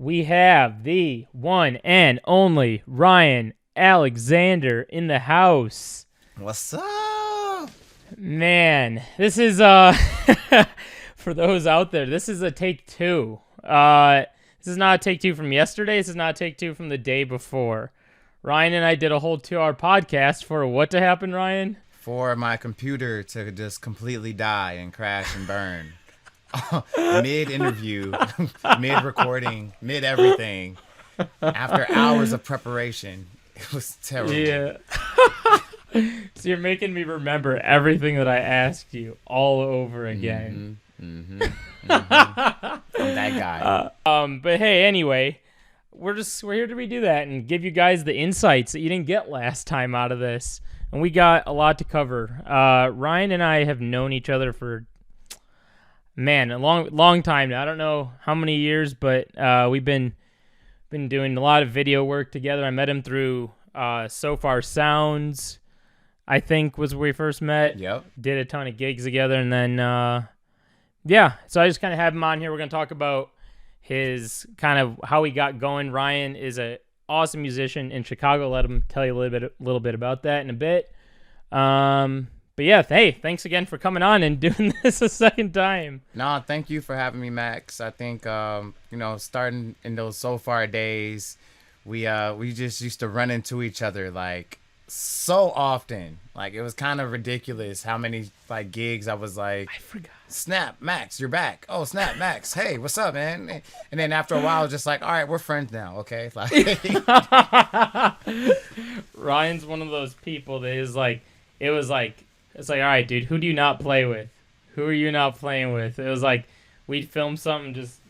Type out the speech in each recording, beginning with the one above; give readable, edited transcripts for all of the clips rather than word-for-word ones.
we have the one and only Ryan Alexander in the house. What's up? Man, this is for those out there, this is a take two. This is not a take two from yesterday. This is not a take two from the day before. Ryan and I did a whole 2-hour podcast for what to happen, Ryan? For my computer to just completely die and crash and burn. Mid-interview, mid-recording, mid-everything. After hours of preparation. It was terrible. Yeah. So you're making me remember everything that I asked you all over again. I'm that guy. But hey, anyway, we're here to redo that and give you guys the insights that you didn't get last time out of this. And we got a lot to cover. Ryan and I have known each other for, man, a long time now. I don't know how many years, but we've been doing a lot of video work together. I met him through So Far Sounds, I think was where we first met. Yep. Did a ton of gigs together, and then yeah. So I just kind of have him on here. We're gonna talk about his kind of how he got going. Ryan is a awesome musician in Chicago. Let him tell you a little bit about that in a bit. But yeah, hey, thanks again for coming on and doing this a second time. No, thank you for having me, Max. I think starting in those So Far days, we just used to run into each other like so often. Like it was kind of ridiculous how many like gigs I was like, I forgot. Snap, Max, you're back. Oh, snap, Max. Hey, what's up, man? And then after a while, just like, all right, we're friends now, okay? Like, Ryan's one of those people that is like, it's like, all right, dude, who do you not play with? Who are you not playing with? It was like, we'd film something just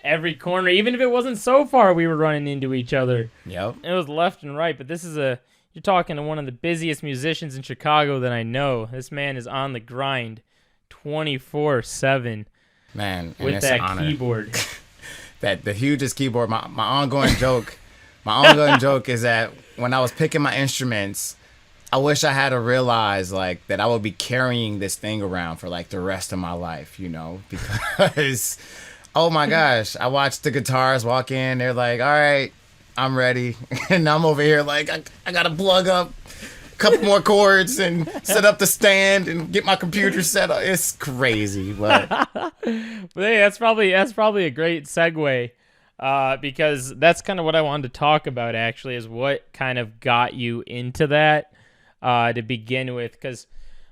every corner, even if it wasn't so far, we were running into each other. Yep. It was left and right, but you're talking to one of the busiest musicians in Chicago that I know. This man is on the grind 24/7. Man, with that keyboard. That the hugest keyboard. My ongoing joke is that when I was picking my instruments, I wish I had to realize like that I would be carrying this thing around for like the rest of my life, because oh my gosh, I watched the guitarists walk in, they're like, all right, I'm ready. And I'm over here like, I got to plug up a couple more chords and set up the stand and get my computer set up. It's crazy. But hey, that's probably a great segue because that's kind of what I wanted to talk about actually, is what kind of got you into that to begin with. Because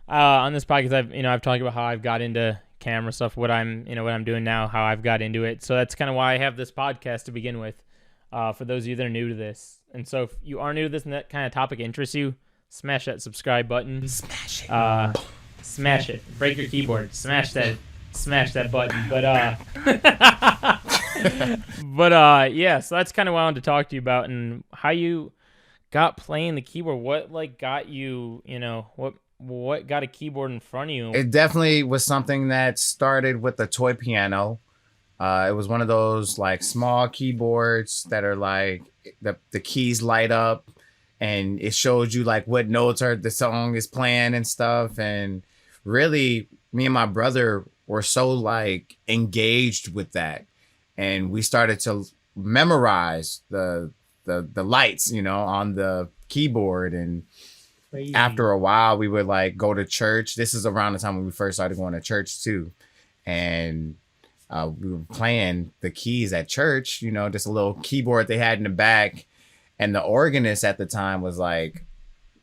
on this podcast, I've talked about how I've got into camera stuff, what I'm doing now, how I've got into it. So that's kind of why I have this podcast to begin with. For those of you that are new to this. And so if you are new to this and that kind of topic interests you, smash that subscribe button. Smash it. Smash it. Break your keyboard. Smash that button. But yeah, so that's kind of what I wanted to talk to you about and how you got playing the keyboard. What like got you, what got a keyboard in front of you? It definitely was something that started with a toy piano. It was one of those like small keyboards that are like the keys light up and it shows you like what notes the song is playing and stuff. And really me and my brother were so like engaged with that. And we started to memorize the lights, on the keyboard. And Crazy. After a while we would like go to church. This is around the time when we first started going to church too. And we were playing the keys at church, just a little keyboard they had in the back. And the organist at the time was like,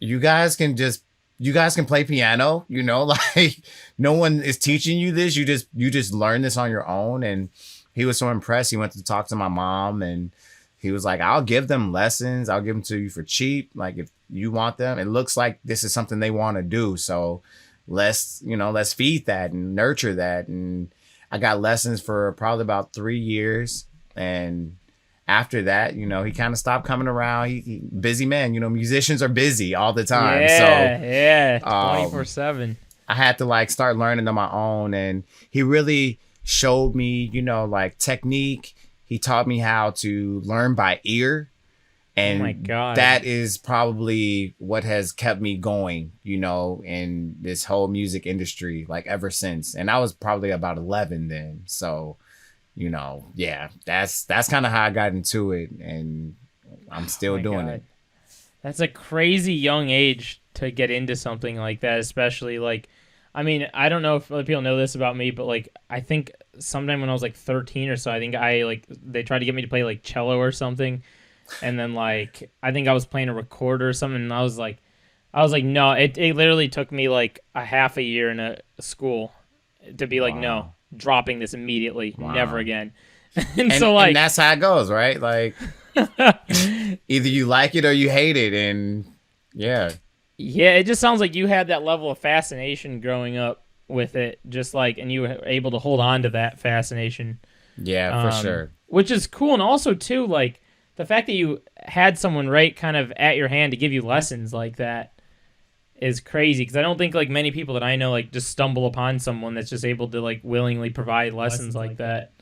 you guys can play piano, like no one is teaching you this. You just learn this on your own. And he was so impressed. He went to talk to my mom and he was like, I'll give them lessons. I'll give them to you for cheap. Like if you want them, it looks like this is something they want to do. So let's feed that and nurture that. And I got lessons for probably about 3 years. And after that, he kind of stopped coming around. He busy man, musicians are busy all the time. Yeah, 24/7. I had to like start learning on my own. And he really showed me, like technique. He taught me how to learn by ear. And oh my God. That is probably what has kept me going, in this whole music industry, like ever since. And I was probably about 11 then. So yeah, that's kind of how I got into it, and I'm still doing God. it. That's a crazy young age to get into something like that, especially like, I mean, I don't know if other people know this about me, but like, I think sometime when I was like 13 or so, I think they tried to get me to play like cello or something. And then like, I think I was playing a recorder or something. And I was like, no, it literally took me like a half a year in a school to be like, no, Wow. dropping this immediately, never Wow. again. And So and like, that's how it goes, right? Like either you like it or you hate it, and yeah, yeah, it just sounds like you had that level of fascination growing up with it, just like, and you were able to hold on to that fascination, yeah, for sure. which is cool. And also, too, like the fact that you had someone right kind of at your hand to give you lessons like that is crazy. Because I don't think like many people that I know like just stumble upon someone that's just able to like willingly provide lessons like that.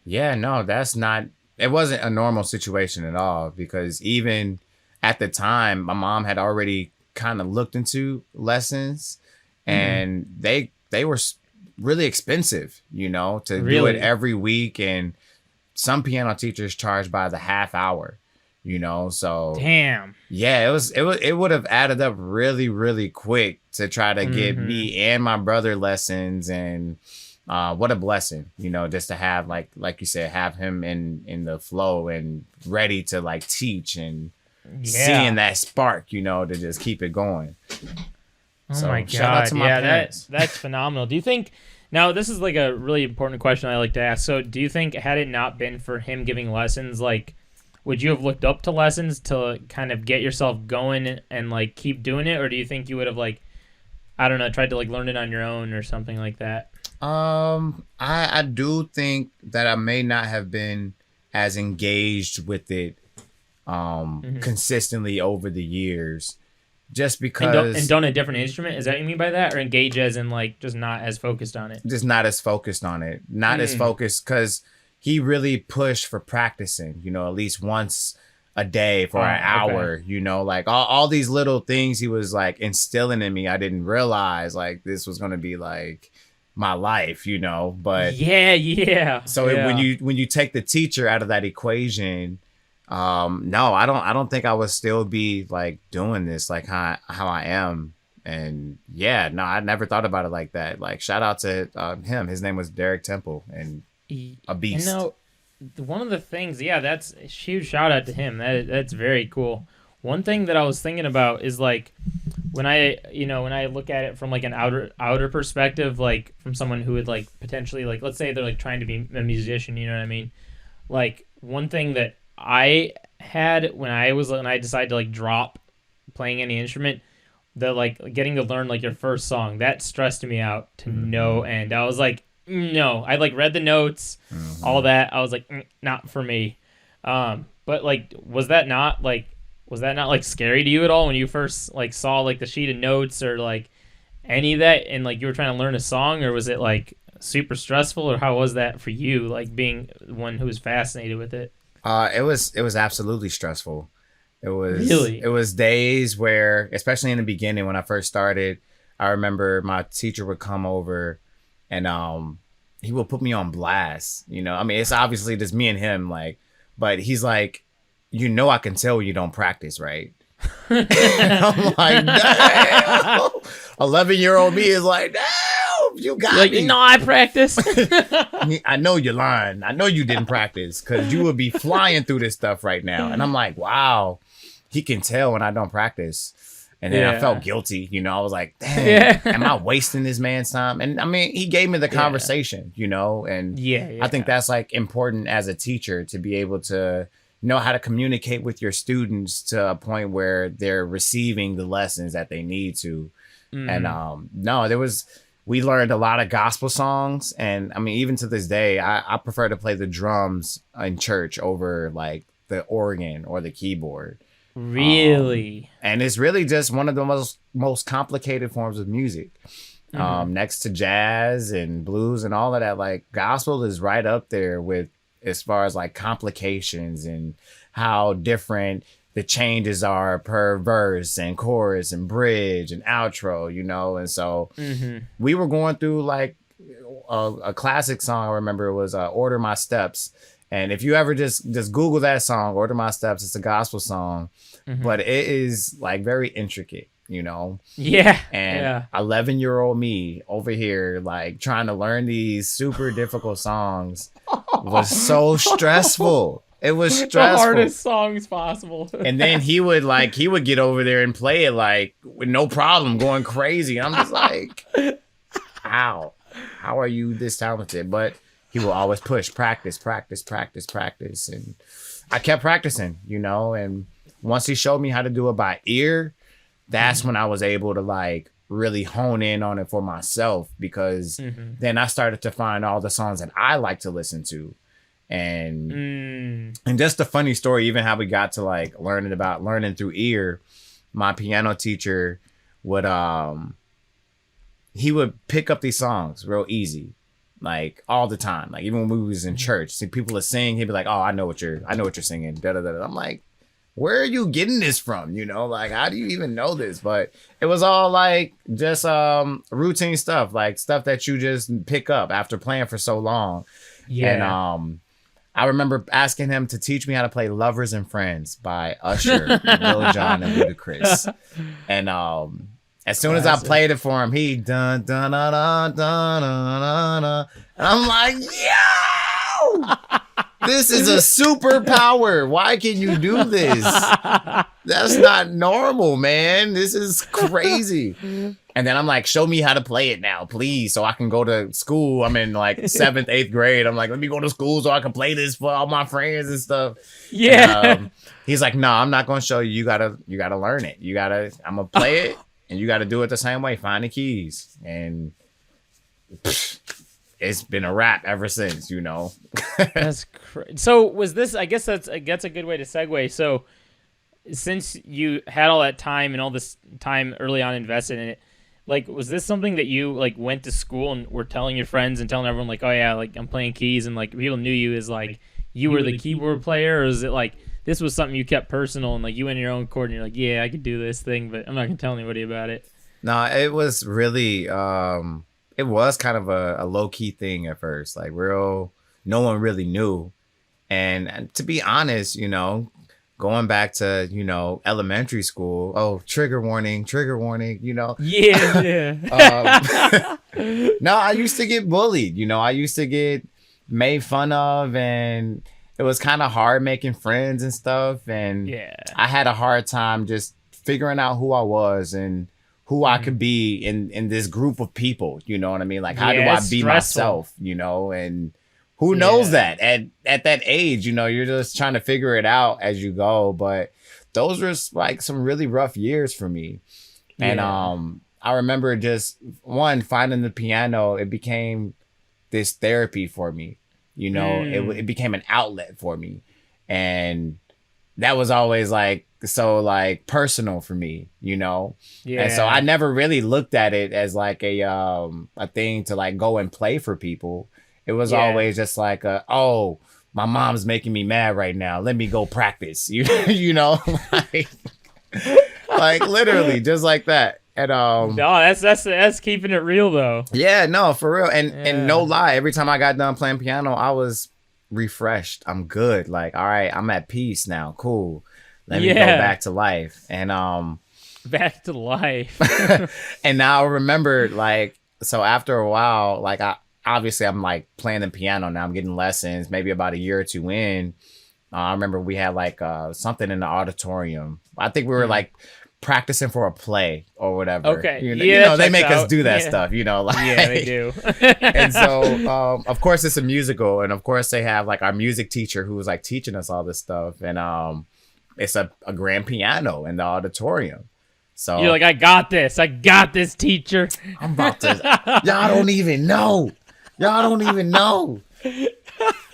Yeah, no, that's not. It wasn't a normal situation at all because even at the time, my mom had already kind of looked into lessons, and they were really expensive, to do it Really? every week, and some piano teachers charge by the half hour, so Damn. yeah, it would have added up really, really quick to try to get me and my brother lessons. And what a blessing, just to have like you said, have him in the flow and ready to like teach, and seeing that spark, to just keep it going. Oh my God. Shout out to my parents. That's phenomenal. Do you think now this is like a really important question I like to ask. So do you think had it not been for him giving lessons, like would you have looked up to lessons to kind of get yourself going and like keep doing it? Or do you think you would have like, I don't know, tried to like learn it on your own or something like that? I do think that I may not have been as engaged with it consistently over the years, just because And done a different instrument? Is that what you mean by that? Or engage as in like just not as focused on it? just not as focused on it, not as focused, because he really pushed for practicing, at least once a day for an hour, like all these little things he was like instilling in me. I didn't realize like this was going to be like my life, but Yeah. so when you take the teacher out of that equation, no, I don't think I would still be like doing this like how I am. And yeah, no, I never thought about it like that. Like shout out to him. His name was Derek Temple, and a beast. One of the things, that's a huge shout out to him. That's very cool. One thing that I was thinking about is like when I look at it from like an outer perspective, like from someone who would like potentially like, let's say they're like trying to be a musician, you know what I mean? Like one thing that I had when I decided to like drop playing any instrument, the like getting to learn like your first song, that stressed me out to no end. I was like, no, I like read the notes, all that. I was like, not for me. But like, was that not like scary to you at all when you first like saw like the sheet of notes or like any of that, and like you were trying to learn a song, or was it like super stressful, or how was that for you, like being one who was fascinated with it? It was absolutely stressful. Really? It was days where, especially in the beginning when I first started, I remember my teacher would come over and he will put me on blast. I mean, it's obviously just me and him, like, but he's like, I can tell you don't practice, right? And I'm like, damn. 11-year-old me is like, damn, you got me. No, I practice. I know you're lying. I know you didn't practice, because you would be flying through this stuff right now. And I'm like, wow, he can tell when I don't practice. And then I felt guilty, I was like, damn, am I wasting this man's time? And I mean, he gave me the conversation, and I think that's like important as a teacher, to be able to know how to communicate with your students to a point where they're receiving the lessons that they need to. And we learned a lot of gospel songs. And I mean, even to this day, I prefer to play the drums in church over like the organ or the keyboard. Really? And it's really just one of the most complicated forms of music. Next to jazz and blues and all of that, like gospel is right up there with, as far as like complications and how different the changes are per verse and chorus and bridge and outro, and so we were going through like a classic song I remember was "Order My Steps." And if you ever just Google that song, "Order My Steps," it's a gospel song, but it is like very intricate, you know. Yeah. And 11-year-old me over here, like trying to learn these super difficult songs, was so stressful. It was stressful. The hardest songs possible. And then he would get over there and play it like with no problem, going crazy. And I'm just like, how are you this talented? But he will always push, practice. And I kept practicing, you know, and once he showed me how to do it by ear, that's when I was able to like really hone in on it for myself, because then I started to find all the songs that I like to listen to. And just a funny story, even how we got to like learning through ear. My piano teacher would he would pick up these songs real easy, like all the time. Like even when we was in church, see people are singing, he'd be like, "Oh, I know what you're singing." Da, da, da, da. I'm like, where are you getting this from? You know, like how do you even know this? But it was all like just routine stuff, like stuff that you just pick up after playing for so long. Yeah. And I remember asking him to teach me how to play "Lovers and Friends" by Usher, Lil Jon, and Ludacris. And as soon as I played it for him, he dun dun dun dun dun dun dun, and I'm like, yo, this is a superpower. Why can you do this? That's not normal, man. This is crazy. And then I'm like, show me how to play it now, please, so I can go to school. I'm in like 7th, 8th grade. I'm like, let me go to school so I can play this for all my friends and stuff. Yeah. And, he's like, no, I'm not going to show you. You gotta learn it. I'm going to play it, and you got to do it the same way. Find the keys. And it's been a wrap ever since, you know. That's crazy. So was this, I guess that's a good way to segue. So since you had all that time and all this time early on invested in it, like, was this something that you like went to school and were telling your friends and telling everyone like, oh yeah, like I'm playing keys, and like people knew you as like you were the keyboard player, or is it like this was something you kept personal and like you went in your own chord and you're like, yeah, I could do this thing, but I'm not gonna tell anybody about it? No, it was really it was kind of a low-key thing at first, like no one really knew. And to be honest, you know, going back to, you know, elementary school, oh, trigger warning, you know. Yeah. No, I used to get bullied, you know. I used to get made fun of, and it was kind of hard making friends and stuff. And I had a hard time just figuring out who I was and who I could be in this group of people, you know what I mean? Like, how do I be myself, you know? And who knows that at that age, you know, you're just trying to figure it out as you go. But those were like some really rough years for me. And I remember just finding the piano, it became this therapy for me. You know, it became an outlet for me. And that was always like so like personal for me, you know? Yeah. And so I never really looked at it as like a thing to like go and play for people. It was always just like, oh, my mom's making me mad right now. Let me go practice. You know, like literally just like that. And no, that's keeping it real though. Yeah, no, for real. And no lie, every time I got done playing piano, I was refreshed. I'm good. Like, all right, I'm at peace now. Cool. Let me go back to life. And back to life. And now I remember, like, so after a while, like obviously I'm like playing the piano now. I'm getting lessons maybe about a year or two in. I remember we had like something in the auditorium. I think we were like practicing for a play or whatever. Okay. You know they make us do that stuff, you know. Like, yeah, they do. And so, of course, it's a musical. And of course, they have like our music teacher who was like teaching us all this stuff. And it's a grand piano in the auditorium. So you're like, I got this, teacher. I'm about to. Y'all don't even know.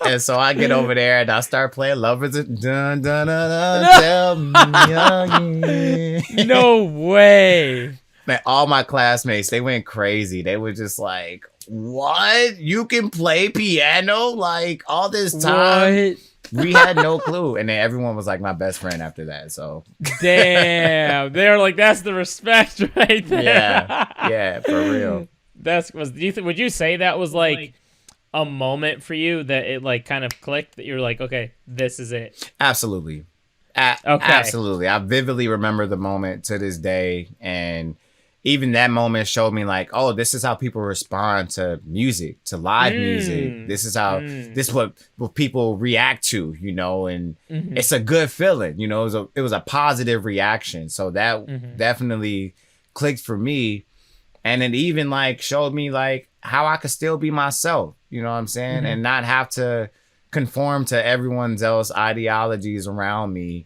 And so I get over there and I start playing "Lovers and Dun Dun Dun Dun." Tell me again. No way. Man, all my classmates, they went crazy. They were just like, "What? You can play piano like all this time?" What? We had no clue. And then everyone was like my best friend after that. So damn, they were like, that's the respect right there. Yeah, for real. would you say that was like a moment for you that it like kind of clicked that you're like, okay, this is it? Absolutely. Okay. Absolutely. I vividly remember the moment to this day. And even that moment showed me like, oh, this is how people respond to music, to live music. This is how, this is what people react to, you know, and it's a good feeling, you know, it was a positive reaction. So that definitely clicked for me. And it even like showed me like how I could still be myself, you know what I'm saying? And not have to conform to everyone's else ideologies around me.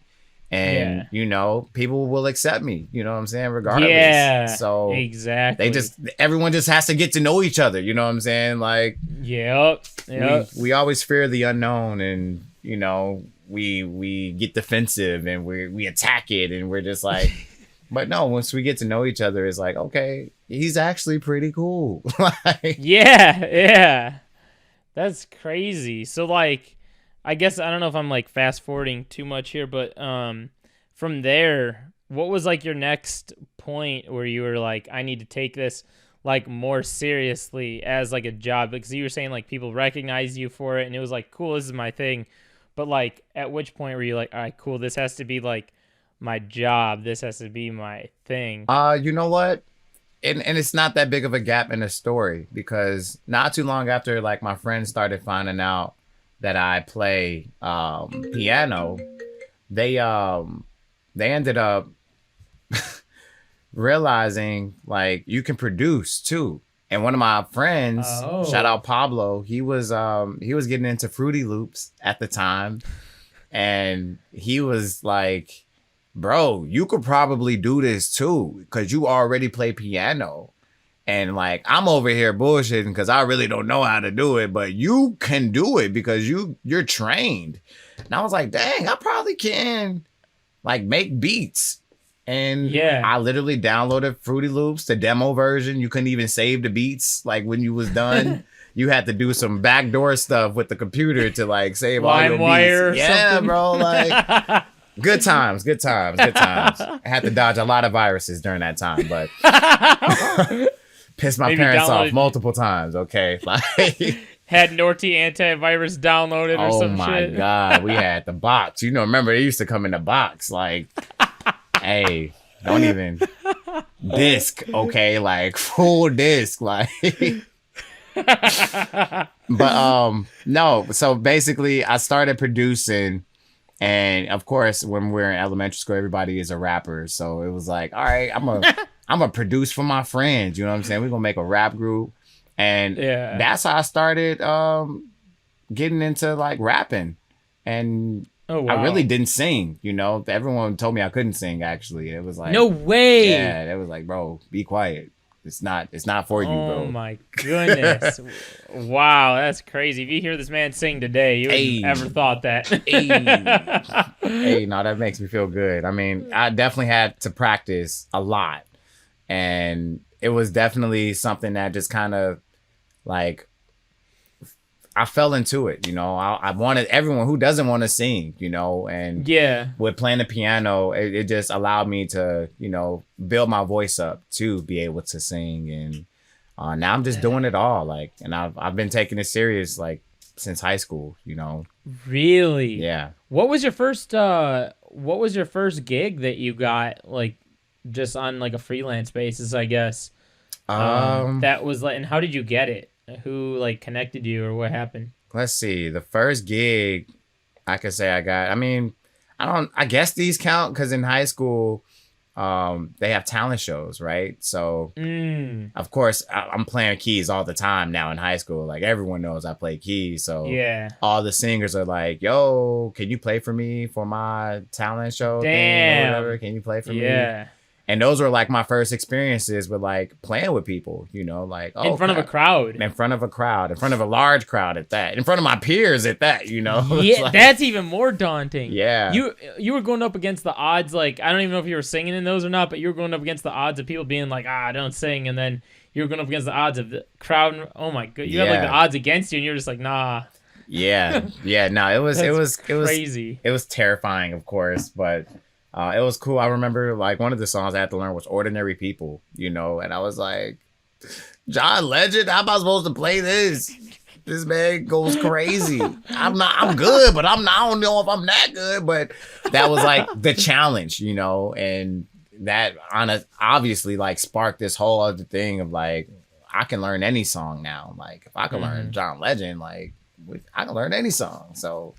And, you know, people will accept me, you know what I'm saying? Regardless. Yeah, so exactly. everyone just has to get to know each other, you know what I'm saying? Like, yep. We always fear the unknown, and, you know, we get defensive and we attack it, and we're just like, but no, once we get to know each other, it's like, okay, he's actually pretty cool. Like, yeah. That's crazy. So like, I guess I don't know if I'm like fast forwarding too much here, but from there, what was like your next point where you were like, I need to take this like more seriously as like a job? Because you were saying like people recognize you for it, and it was like, cool, this is my thing. But like, at which point were you like, all right, cool, this has to be like my job, this has to be my thing? you know what? And it's not that big of a gap in the story, because not too long after like my friends started finding out that I play piano, they ended up realizing like you can produce too. And one of my friends, shout out Pablo, he was getting into Fruity Loops at the time, and he was like, bro, you could probably do this too, because you already play piano. And like, I'm over here bullshitting because I really don't know how to do it, but you can do it because you're trained. And I was like, dang, I probably can like make beats. And I literally downloaded Fruity Loops, the demo version. You couldn't even save the beats. Like when you was done, you had to do some backdoor stuff with the computer to like save all your beats. Yeah, something. bro. Like, good times. I had to dodge a lot of viruses during that time, but pissed my parents off multiple times. Okay, like had Norty antivirus downloaded or some shit. Oh my god, we had the box. You know, remember it used to come in the box. Like, hey, don't even disc. Okay, like full disc. Like, but no. So basically, I started producing. And of course, when we're in elementary school, everybody is a rapper. So it was like, all right, I'm gonna produce for my friends. You know what I'm saying? We're gonna make a rap group. And that's how I started getting into like rapping. And I really didn't sing, you know. Everyone told me I couldn't sing, actually. It was like, no way. Yeah, it was like, bro, be quiet. It's not for you, bro. Oh my goodness. Wow, that's crazy. If you hear this man sing today, you wouldn't ever thought that. Hey, no, that makes me feel good. I mean, I definitely had to practice a lot. And it was definitely something that just kind of like, I fell into it, you know. I wanted everyone who doesn't want to sing, you know, and with playing the piano, it just allowed me to, you know, build my voice up to be able to sing. And now I'm just doing it all, like, and I've been taking it serious like since high school, you know. Really? Yeah. What was your first gig that you got, like, just on like a freelance basis, I guess? That was like, and how did you get it? Who like connected you, or what happened? Let's see. The first gig I could say I got, I mean, I guess these count because in high school, they have talent shows, right? So of course I'm playing keys all the time now in high school. Like everyone knows I play keys. So all the singers are like, yo, can you play for me for my talent show thing or whatever? Can you play for me? And those were like my first experiences with like playing with people, you know, like in front of a crowd, in front of a large crowd at that, in front of my peers at that, you know. Yeah, like, that's even more daunting. Yeah, you were going up against the odds. Like, I don't even know if you were singing in those or not, but you were going up against the odds of people being like, I don't sing, and then you were going up against the odds of the crowd. Oh my god, you had like the odds against you, and you're just like, nah. No, it was crazy. It was terrifying, of course, but. It was cool. I remember like one of the songs I had to learn was Ordinary People, you know, and I was like, John Legend? How am I supposed to play this? This man goes crazy. I'm good, but I don't know if I'm that good. But that was like the challenge, you know, and that obviously like sparked this whole other thing of like, I can learn any song now. Like if I can learn John Legend, like I can learn any song. So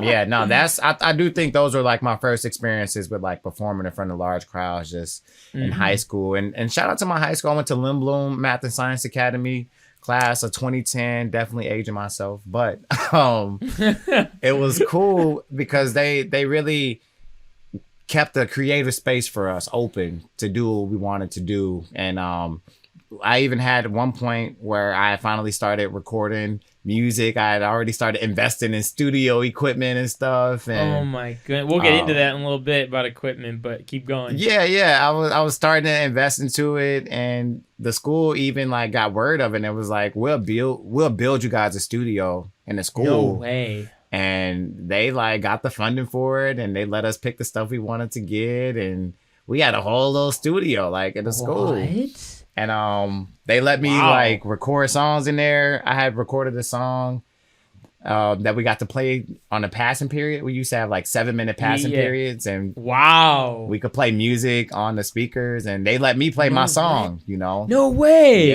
yeah, no, I do think those were like my first experiences with like performing in front of large crowds just in high school. And shout out to my high school. I went to Lindblom Math and Science Academy, class of 2010, definitely aging myself, but it was cool because they really kept the creative space for us open to do what we wanted to do. And I even had one point where I finally started recording music. I had already started investing in studio equipment and stuff. And, oh my goodness. We'll get into that in a little bit about equipment, but keep going. Yeah. I was starting to invest into it, and the school even like got word of it, and it was like, we'll build you guys a studio in the school. No way. And they like got the funding for it, and they let us pick the stuff we wanted to get, and we had a whole little studio like in the school. What? And they let me like record songs in there. I had recorded a song that we got to play on a passing period. We used to have like 7-minute passing periods, and we could play music on the speakers, and they let me play my song, you know. No way.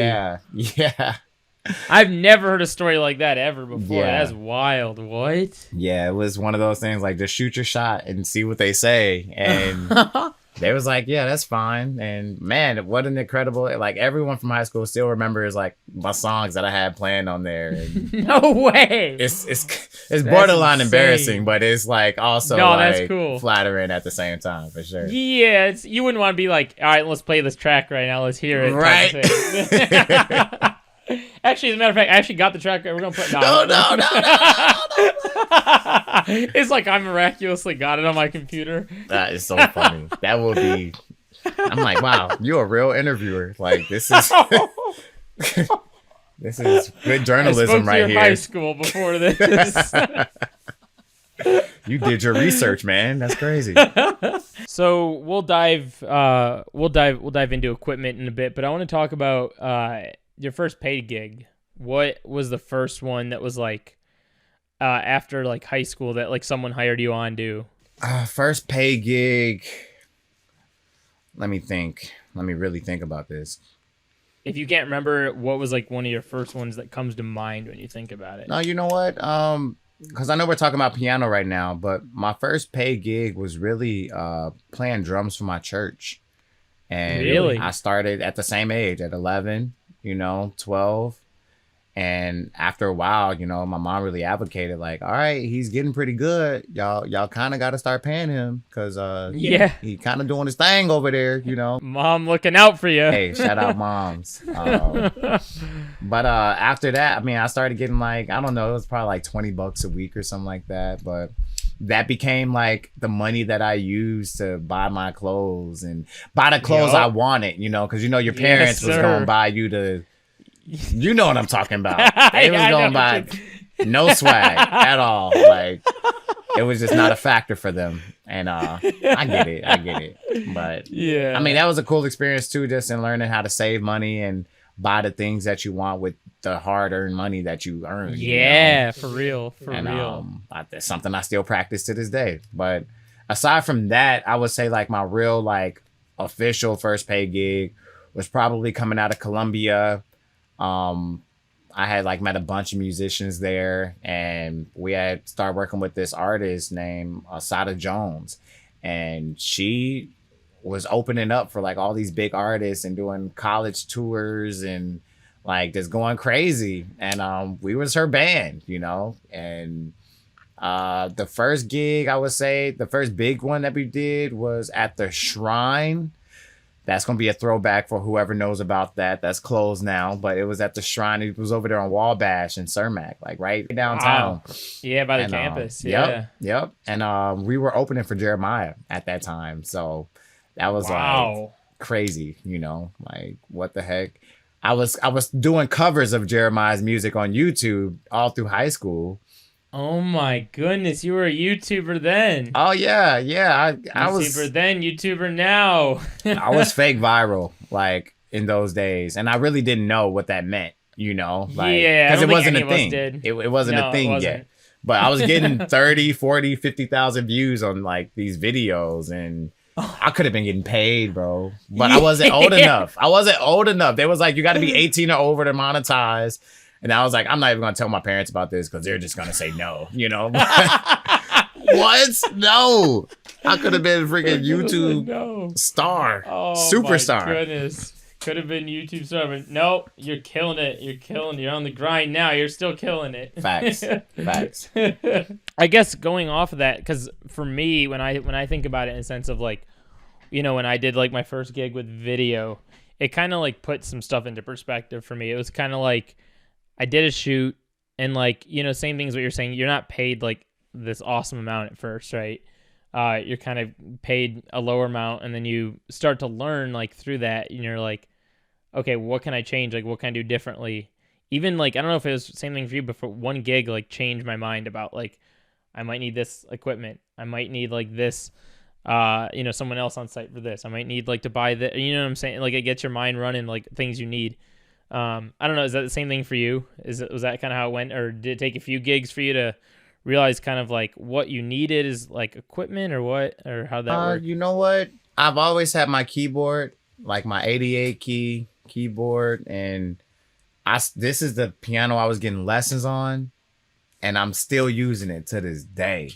Yeah. I've never heard a story like that ever before. Yeah. That's wild. What? Yeah, it was one of those things like just shoot your shot and see what they say. And they was like, yeah, that's fine. And man, what an incredible, like everyone from high school still remembers like my songs that I had playing on there. And no way. It's borderline embarrassing, but it's like also that's cool. Flattering at the same time, for sure. Yeah, you wouldn't want to be like, all right, let's play this track right now. Let's hear it. Right. Actually, as a matter of fact, I actually got the track. We're gonna put no. It's like I miraculously got it on my computer. That is so funny. That will be. I'm like, wow, you're a real interviewer. Like this is this is good journalism right here. High school before this. You did your research, man. That's crazy. So we'll dive into equipment in a bit, but I want to talk about your first paid gig. What was the first one that was like after like high school that like someone hired you on to? First paid gig. Let me think. Let me really think about this. If you can't remember, what was like one of your first ones that comes to mind when you think about it? No, you know what? Because I know we're talking about piano right now, but my first paid gig was really playing drums for my church. And really? I started at the same age, at 11, 12. And after a while, my mom really advocated like, all right, he's getting pretty good. Y'all kind of got to start paying him because he kind of doing his thing over there, Mom looking out for you. Hey, shout out moms. But after that, I started getting like, I don't know, it was probably like $20 a week or something like that. But that became like the money that I used to buy my clothes and buy the clothes I wanted, because your parents was going to buy you the, you know what I'm talking about. They was going to buy no swag at all. Like it was just not a factor for them. And I get it. But yeah, that was a cool experience too, just in learning how to save money and buy the things that you want with the hard-earned money that you earn. Yeah, for real. That's something I still practice to this day. But aside from that, I would say like my real like official first paid gig was probably coming out of Columbia. I had like met a bunch of musicians there, and we had started working with this artist named Sada Jones, and she was opening up for like all these big artists and doing college tours and like just going crazy. And we was her band, and the first gig, I would say the first big one that we did was at the Shrine. That's going to be a throwback for whoever knows about that. That's closed now, but it was at the Shrine. It was over there on Wabash in Cermak, like right downtown. Wow. Yeah, by the campus. Yeah. Yep. And we were opening for Jeremiah at that time. So that was like crazy, like what the heck. I was doing covers of Jeremiah's music on YouTube all through high school. Oh my goodness, you were a YouTuber then. Oh yeah. I was YouTuber then, YouTuber now. I was fake viral. Like in those days, and I really didn't know what that meant, like, Yeah, because it wasn't a any of us thing. did. It wasn't No, a it thing wasn't. yet. But I was getting 30, 40, 50,000 views on like these videos, and I could have been getting paid, bro. But I wasn't old enough. They was like, you got to be 18 or over to monetize. And I was like, I'm not even going to tell my parents about this because they're just going to say no, What? No. I could have been a freaking YouTube star. Superstar. My goodness. Could have been YouTube star, but nope, you're killing it. You're on the grind now. You're still killing it. Facts. I guess going off of that, because for me, when I think about it in a sense of like, when I did like my first gig with video, it kind of like put some stuff into perspective for me. It was kind of like I did a shoot, and like, same things what you're saying. You're not paid like this awesome amount at first, right? You're kind of paid a lower amount, and then you start to learn like through that, and you're like, okay, what can I change? Like, what can I do differently? Even like, I don't know if it was the same thing for you, but for one gig, like, changed my mind about like, I might need this equipment. I might need like this, someone else on site for this. I might need like to buy this. You know what I'm saying? Like, it gets your mind running, like things you need. I don't know. Is that the same thing for you? Was that kind of how it went, or did it take a few gigs for you to realize kind of like what you needed is like equipment or what, or how that worked? You know what? I've always had my keyboard, like my 88 keyboard, and this is the piano I was getting lessons on, and I'm still using it to this day.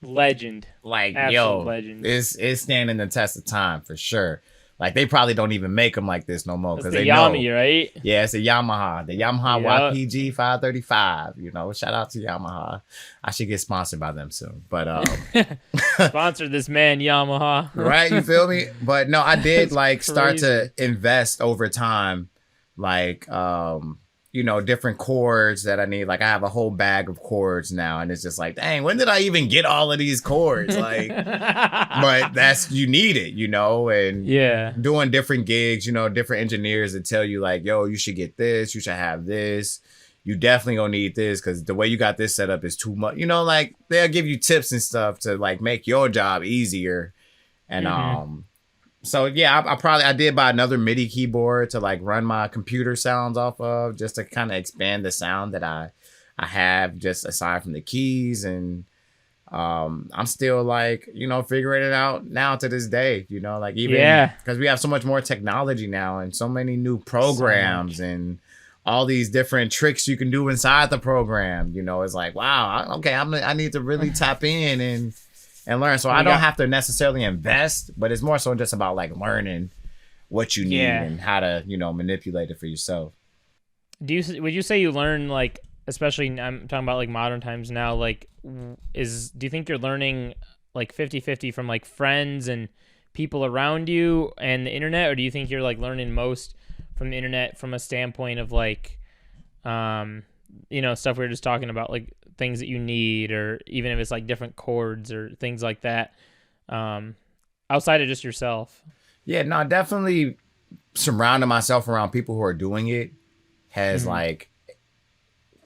Legend. Like, absolute legend. It's standing the test of time for sure. Like, they probably don't even make them like this no more because they Yami, know. Right? Yeah, it's a Yamaha. The Yamaha YPG 535. Shout out to Yamaha. I should get sponsored by them soon. But sponsor this man, Yamaha. Right? You feel me? But no, I did like start to invest over time, like different chords that I need. Like, I have a whole bag of chords now, and it's just like, dang, when did I even get all of these chords? Like, but you need it, and yeah, doing different gigs, different engineers that tell you like, yo, you should get this, you should have this, you definitely gonna need this because the way you got this set up is too much. Like, they'll give you tips and stuff to like make your job easier, and so yeah, I did buy another MIDI keyboard to like run my computer sounds off of, just to kind of expand the sound that I have just aside from the keys. And I'm still like, figuring it out now to this day, like even because we have so much more technology now and so many new programs and all these different tricks you can do inside the program. It's like, wow, okay, I need to really tap in and learn. So I don't have to necessarily invest, but it's more so just about like learning what you need and how to, manipulate it for yourself. Would you say you learn like, especially I'm talking about like modern times now, like do you think you're learning like 50-50 from like friends and people around you and the internet, or do you think you're like learning most from the internet from a standpoint of like, stuff we were just talking about, like things that you need, or even if it's like different chords or things like that, outside of just yourself? Yeah, no, definitely surrounding myself around people who are doing it has like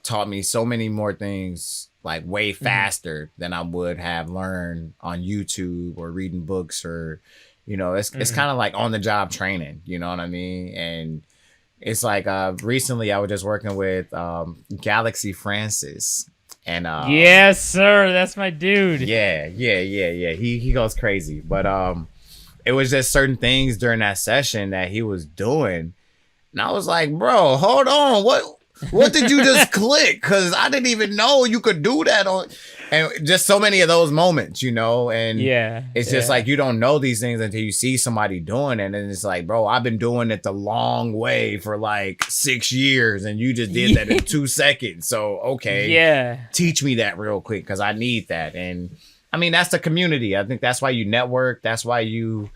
taught me so many more things, like way faster than I would have learned on YouTube or reading books, or it's kind of like on the job training, you know what I mean? And it's like recently I was just working with Galaxy Francis. And yes, sir, that's my dude. Yeah. He goes crazy. But it was just certain things during that session that he was doing. And I was like, bro, hold on. What did you just click? Because I didn't even know you could do that and just so many of those moments, and it's just like, you don't know these things until you see somebody doing it. And it's like, bro, I've been doing it the long way for like 6 years and you just did that in 2 seconds. So, okay, teach me that real quick because I need that. And I mean, that's the community. I think that's why you network. That's why you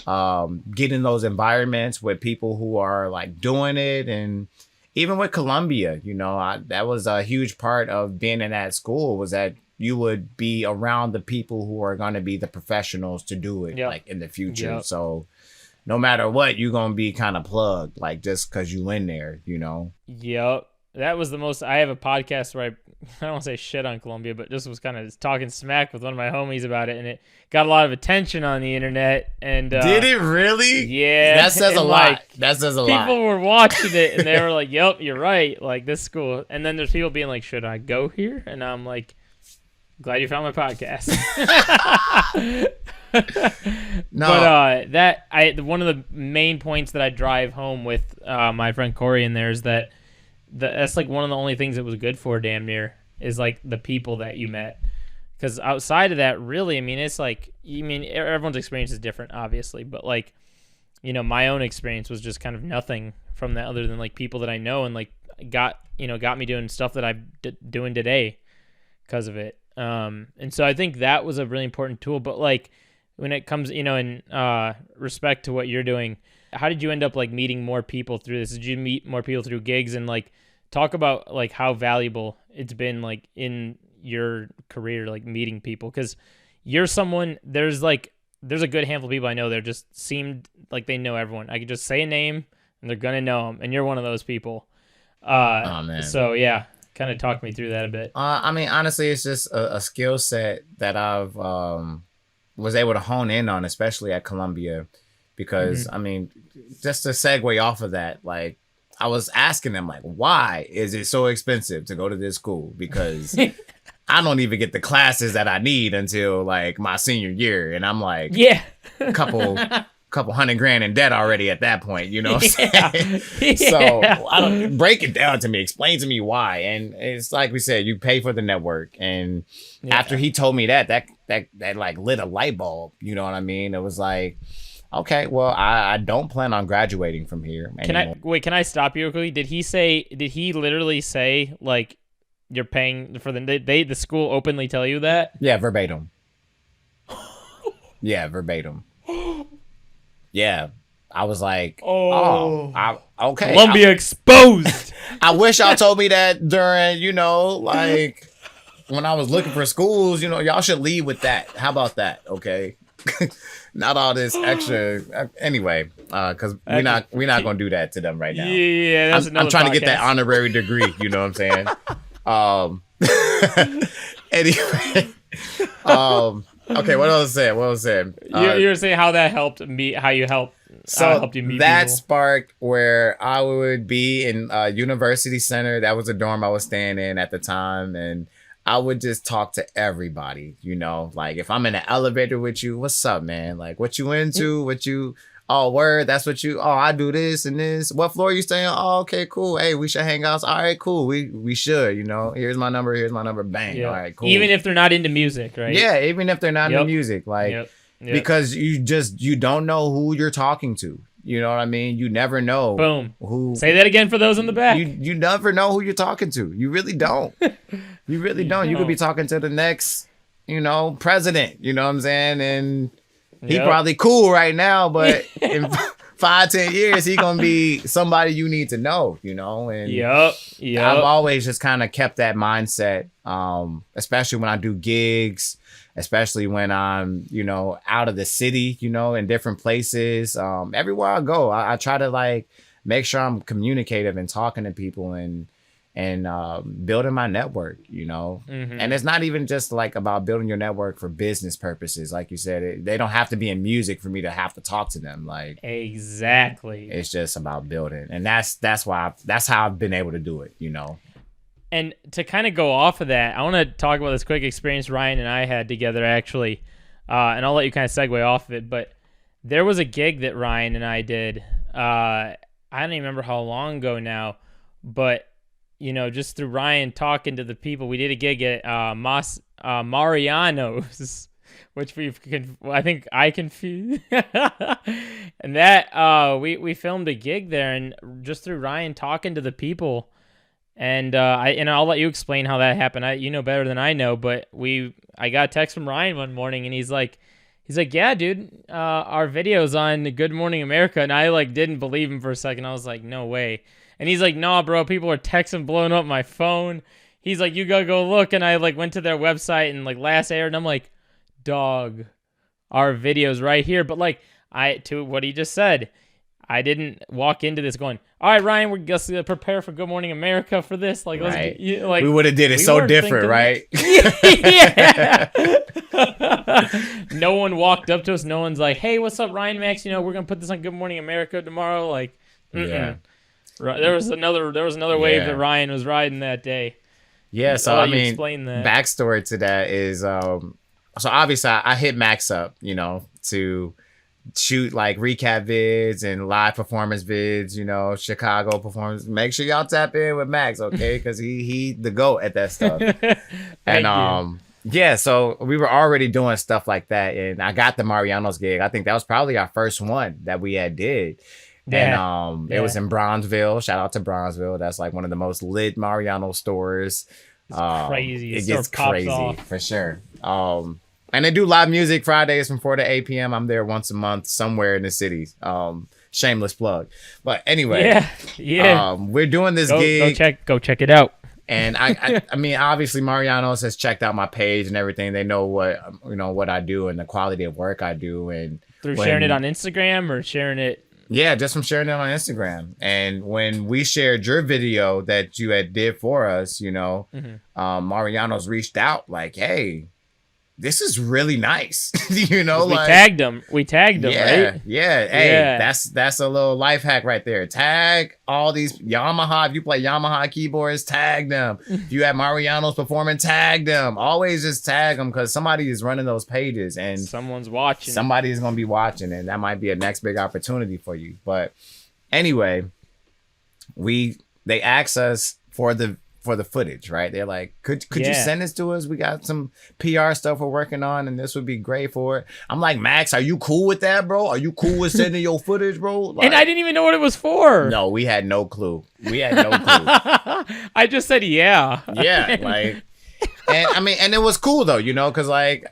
get in those environments with people who are like doing it. And even with Columbia, that was a huge part of being in that school, was that you would be around the people who are going to be the professionals to do it like in the future. So no matter what, you're going to be kind of plugged, like just because you in there, Yep. that was the most. I have a podcast where I don't want to say shit on Columbia, but just was kind of talking smack with one of my homies about it, and it got a lot of attention on the internet. And did it really? Yeah, that says a lot. That says a lot. People were watching it, and they were like, "Yep, you're right. Like this school." And then there's people being like, "Should I go here?" And I'm like, "Glad you found my podcast." No, but one of the main points that I drive home with my friend Corey in there is that that's like one of the only things it was good for, damn near, is like the people that you met. Because outside of that, really, I mean, it's like, everyone's experience is different, obviously, but like, my own experience was just kind of nothing from that other than like people that I know and like got me doing stuff that I'm doing today because of it. And so I think that was a really important tool. But like when it comes, in respect to what you're doing, how did you end up like meeting more people through this? Did you meet more people through gigs? And like talk about like how valuable it's been like in your career, like meeting people, because you're someone, there's a good handful of people I know that just seemed like they know everyone. I could just say a name and they're gonna know them, and you're one of those people. Oh man. So yeah, kind of talk me through that a bit. I mean, honestly, it's just a skill set that I've was able to hone in on, especially at Columbia, because I mean, just to segue off of that, like I was asking them like, why is it so expensive to go to this school? Because I don't even get the classes that I need until like my senior year, and I'm like, yeah, a couple $100,000 in debt already at that point, you know what I'm saying? So I don't break it down to me, explain to me why. And it's like we said, you pay for the network. And after he told me that like lit a light bulb, you know what I mean? It was like, okay, well, I don't plan on graduating from here anymore. Can I stop you quickly? Did he literally say like you're paying for the school openly tell you that? Yeah, verbatim. Yeah, verbatim. Yeah, I was like, okay. Columbia exposed. I wish y'all told me that during, like when I was looking for schools, y'all should lead with that. How about that? Okay. Not all this extra. Anyway, because we're not gonna do that to them right now. Yeah, that's I'm trying to get that honorary degree. You know what I'm saying? Anyway, okay, what else was saying? You were saying how that helped me, how you helped. Helped you meet that people. Sparked where I would be in University Center. That was a dorm I was staying in at the time, and I would just talk to everybody. Like if I'm in an elevator with you, what's up, man? Like what you into? What you? Oh, word. That's what you. Oh, I do this and this. What floor you staying on? Oh, okay, cool. Hey, we should hang out. All right, cool. We should. Here's my number. Here's my number. Bang. Yep. All right, cool. Even if they're not into music, right? Yeah, even if they're not into music, like. Yep. Because you don't know who you're talking to. You know what I mean? You never know. Boom. Who? Say that again for those in the back. You never know who you're talking to. You really don't. You really don't. You could be talking to the next, president. You know what I'm saying? And he probably cool right now, but in 5-10 years, he gonna be somebody you need to know. And I've always just kind of kept that mindset, especially when I do gigs. Especially when I'm, out of the city, in different places. Everywhere I go, I try to like make sure I'm communicative and talking to people and building my network, And it's not even just like about building your network for business purposes. Like you said, they don't have to be in music for me to have to talk to them. Like exactly. It's just about building. And that's how I've been able to do it, And to kind of go off of that, I want to talk about this quick experience Ryan and I had together, actually. And I'll let you kind of segue off of it. But there was a gig that Ryan and I did. I don't even remember how long ago now. But, just through Ryan talking to the people, we did a gig at Mariano's, which I think I confused. And that we filmed a gig there. And just through Ryan talking to the people, and I'll let you explain how that happened. You know better than I know, but I got a text from Ryan one morning, and he's like, yeah, dude, our video's on Good Morning America, and I like didn't believe him for a second. I was like, no way. And he's like, nah, bro, people are texting, blowing up my phone. He's like, you gotta go look, and I like went to their website and like last aired, and I'm like, dog, our video's right here. But like to what he just said, I didn't walk into this going, all right, Ryan, we're just gonna prepare for Good Morning America for this. Like, let's Right. get, like we would have did it so different, right? Yeah. No one walked up to us. No one's like, hey, what's up, Ryan Max? We're gonna put this on Good Morning America tomorrow. Like, Yeah. There was another wave that Ryan was riding that day. Yeah, so I'll I let you mean, explain that. backstory to that is, so obviously I hit Max up, to shoot like recap vids and live performance vids, Chicago performance. Make sure y'all tap in with Max, okay? Because he the GOAT at that stuff. And yeah, so we were already doing stuff like that, and I got the Mariano's gig. I think that was probably our first one that we had did. Yeah. And it was in Bronzeville. Shout out to Bronzeville. That's like one of the most lit Mariano stores. It's crazy. It gets crazy for sure. And they do live music Fridays from 4 to 8 p.m. I'm there once a month somewhere in the city. Shameless plug. But anyway, yeah. We're doing this gig. Go check it out. And I mean, obviously Mariano's has checked out my page and everything. They know what I do and the quality of work I do. And through sharing it on Instagram or sharing it. Yeah, just from sharing it on Instagram. And when we shared your video that you had did for us, Mariano's reached out like, hey, this is really nice. We tagged him. We tagged him, right? Yeah. Hey, that's a little life hack right there. Tag all these Yamaha. If you play Yamaha keyboards, tag them. If you have Mariano's performing, tag them. Always just tag them because somebody is running those pages and someone's watching. Somebody is going to be watching, and that might be a next big opportunity for you. But anyway, they asked us for the footage, right? They're like, could you send this to us? We got some PR stuff we're working on, and this would be great for it. I'm like, Max, are you cool with that, bro? Are you cool with sending your footage, bro? Like, and I didn't even know what it was for. No, we had no clue. I just said, yeah. Yeah, like, and I mean, and it was cool though, because like,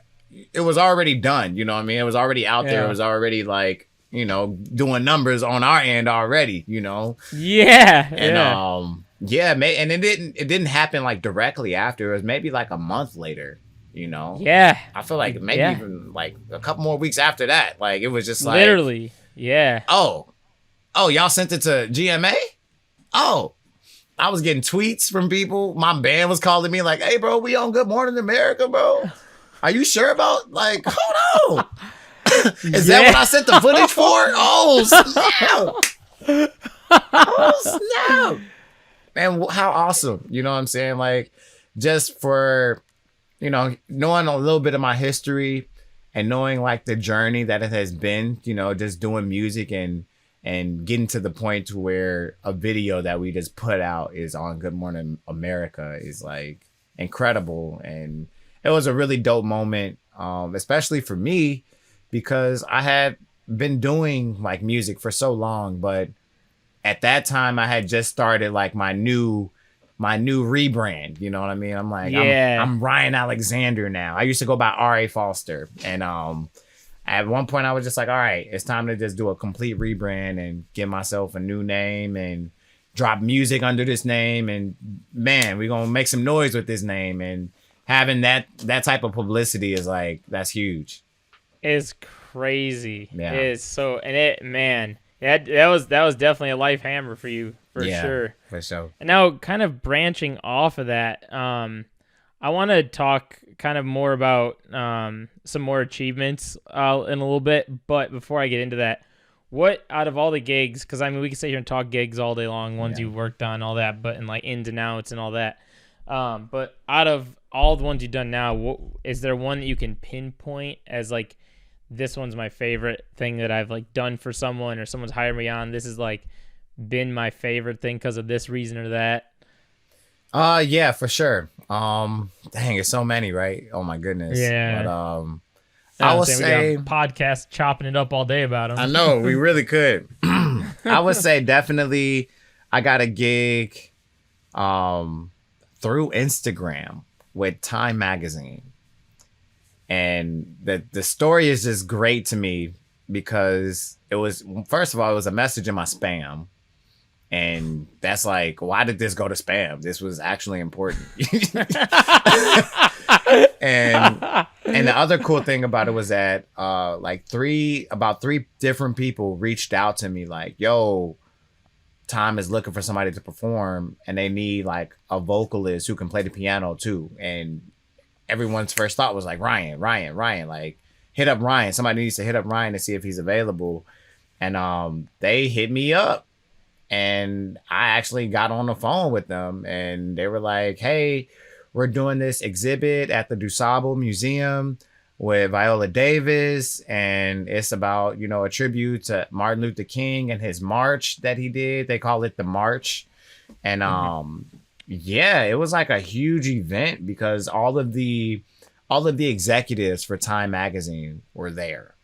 it was already done, you know what I mean? It was already out there. It was already like, doing numbers on our end already, Yeah. And yeah, and it didn't happen like directly after. It was maybe like a month later, Yeah. I feel like maybe even like a couple more weeks after that. Like it was just like literally, yeah. Oh, y'all sent it to GMA? Oh, I was getting tweets from people. My band was calling me like, "Hey, bro, we on Good Morning America, bro. Are you sure about like? Hold on, is that what I sent the footage for? Oh snap! Oh snap!" And how awesome, you know what I'm saying? Like, just for, knowing a little bit of my history and knowing like the journey that it has been, just doing music and getting to the point to where a video that we just put out is on Good Morning America is like incredible. And it was a really dope moment, especially for me, because I had been doing like music for so long, but at that time I had just started like my new rebrand, you know what I mean? I'm like, I'm Ryan Alexander now. I used to go by R.A. Foster. And at one point I was just like, all right, it's time to just do a complete rebrand and give myself a new name and drop music under this name. And man, we're going to make some noise with this name. And having that type of publicity is like, that's huge. It's crazy. Yeah. It's so, and it, man. Yeah, that was definitely a life hammer for you, for sure. For sure. And now, kind of branching off of that, I want to talk kind of more about some more achievements in a little bit. But before I get into that, what out of all the gigs? Because I mean, we can sit here and talk gigs all day long, ones you've worked on, all that, but and like ins and outs and all that. But out of all the ones you've done now, is there one that you can pinpoint as like, this one's my favorite thing that I've like done for someone, or someone's hired me on? This has like been my favorite thing because of this reason or that. Yeah, for sure. Dang, it's so many, right? Oh my goodness. Yeah. But I would say podcast chopping it up all day about them. I know we really could. I would say definitely I got a gig through Instagram with Time Magazine. And the story is just great to me because it was, first of all, it was a message in my spam. And that's like, why did this go to spam? This was actually important. And And the other cool thing about it was that like about three different people reached out to me like, yo, Time is looking for somebody to perform and they need like a vocalist who can play the piano too. And everyone's first thought was like, Ryan, like hit up Ryan. Somebody needs to hit up Ryan to see if he's available. And they hit me up and I actually got on the phone with them and they were like, hey, we're doing this exhibit at the DuSable Museum with Viola Davis, and it's about, you know, a tribute to Martin Luther King and his march that he did. They call it the March. And yeah, it was like a huge event because all of the executives for Time magazine were there.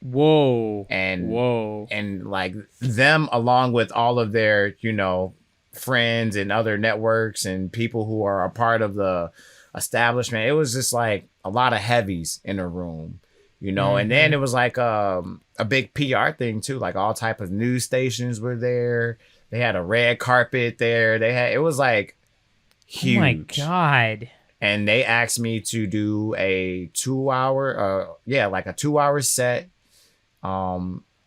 Whoa. And like them along with all of their, you know, friends and other networks and people who are a part of the establishment. It was just like a lot of heavies in a room, you know. And then it was like a big PR thing too, like all type of news stations were there. They had a red carpet there. It was like huge. Oh my God. And they asked me to do a 2-hour like a 2-hour set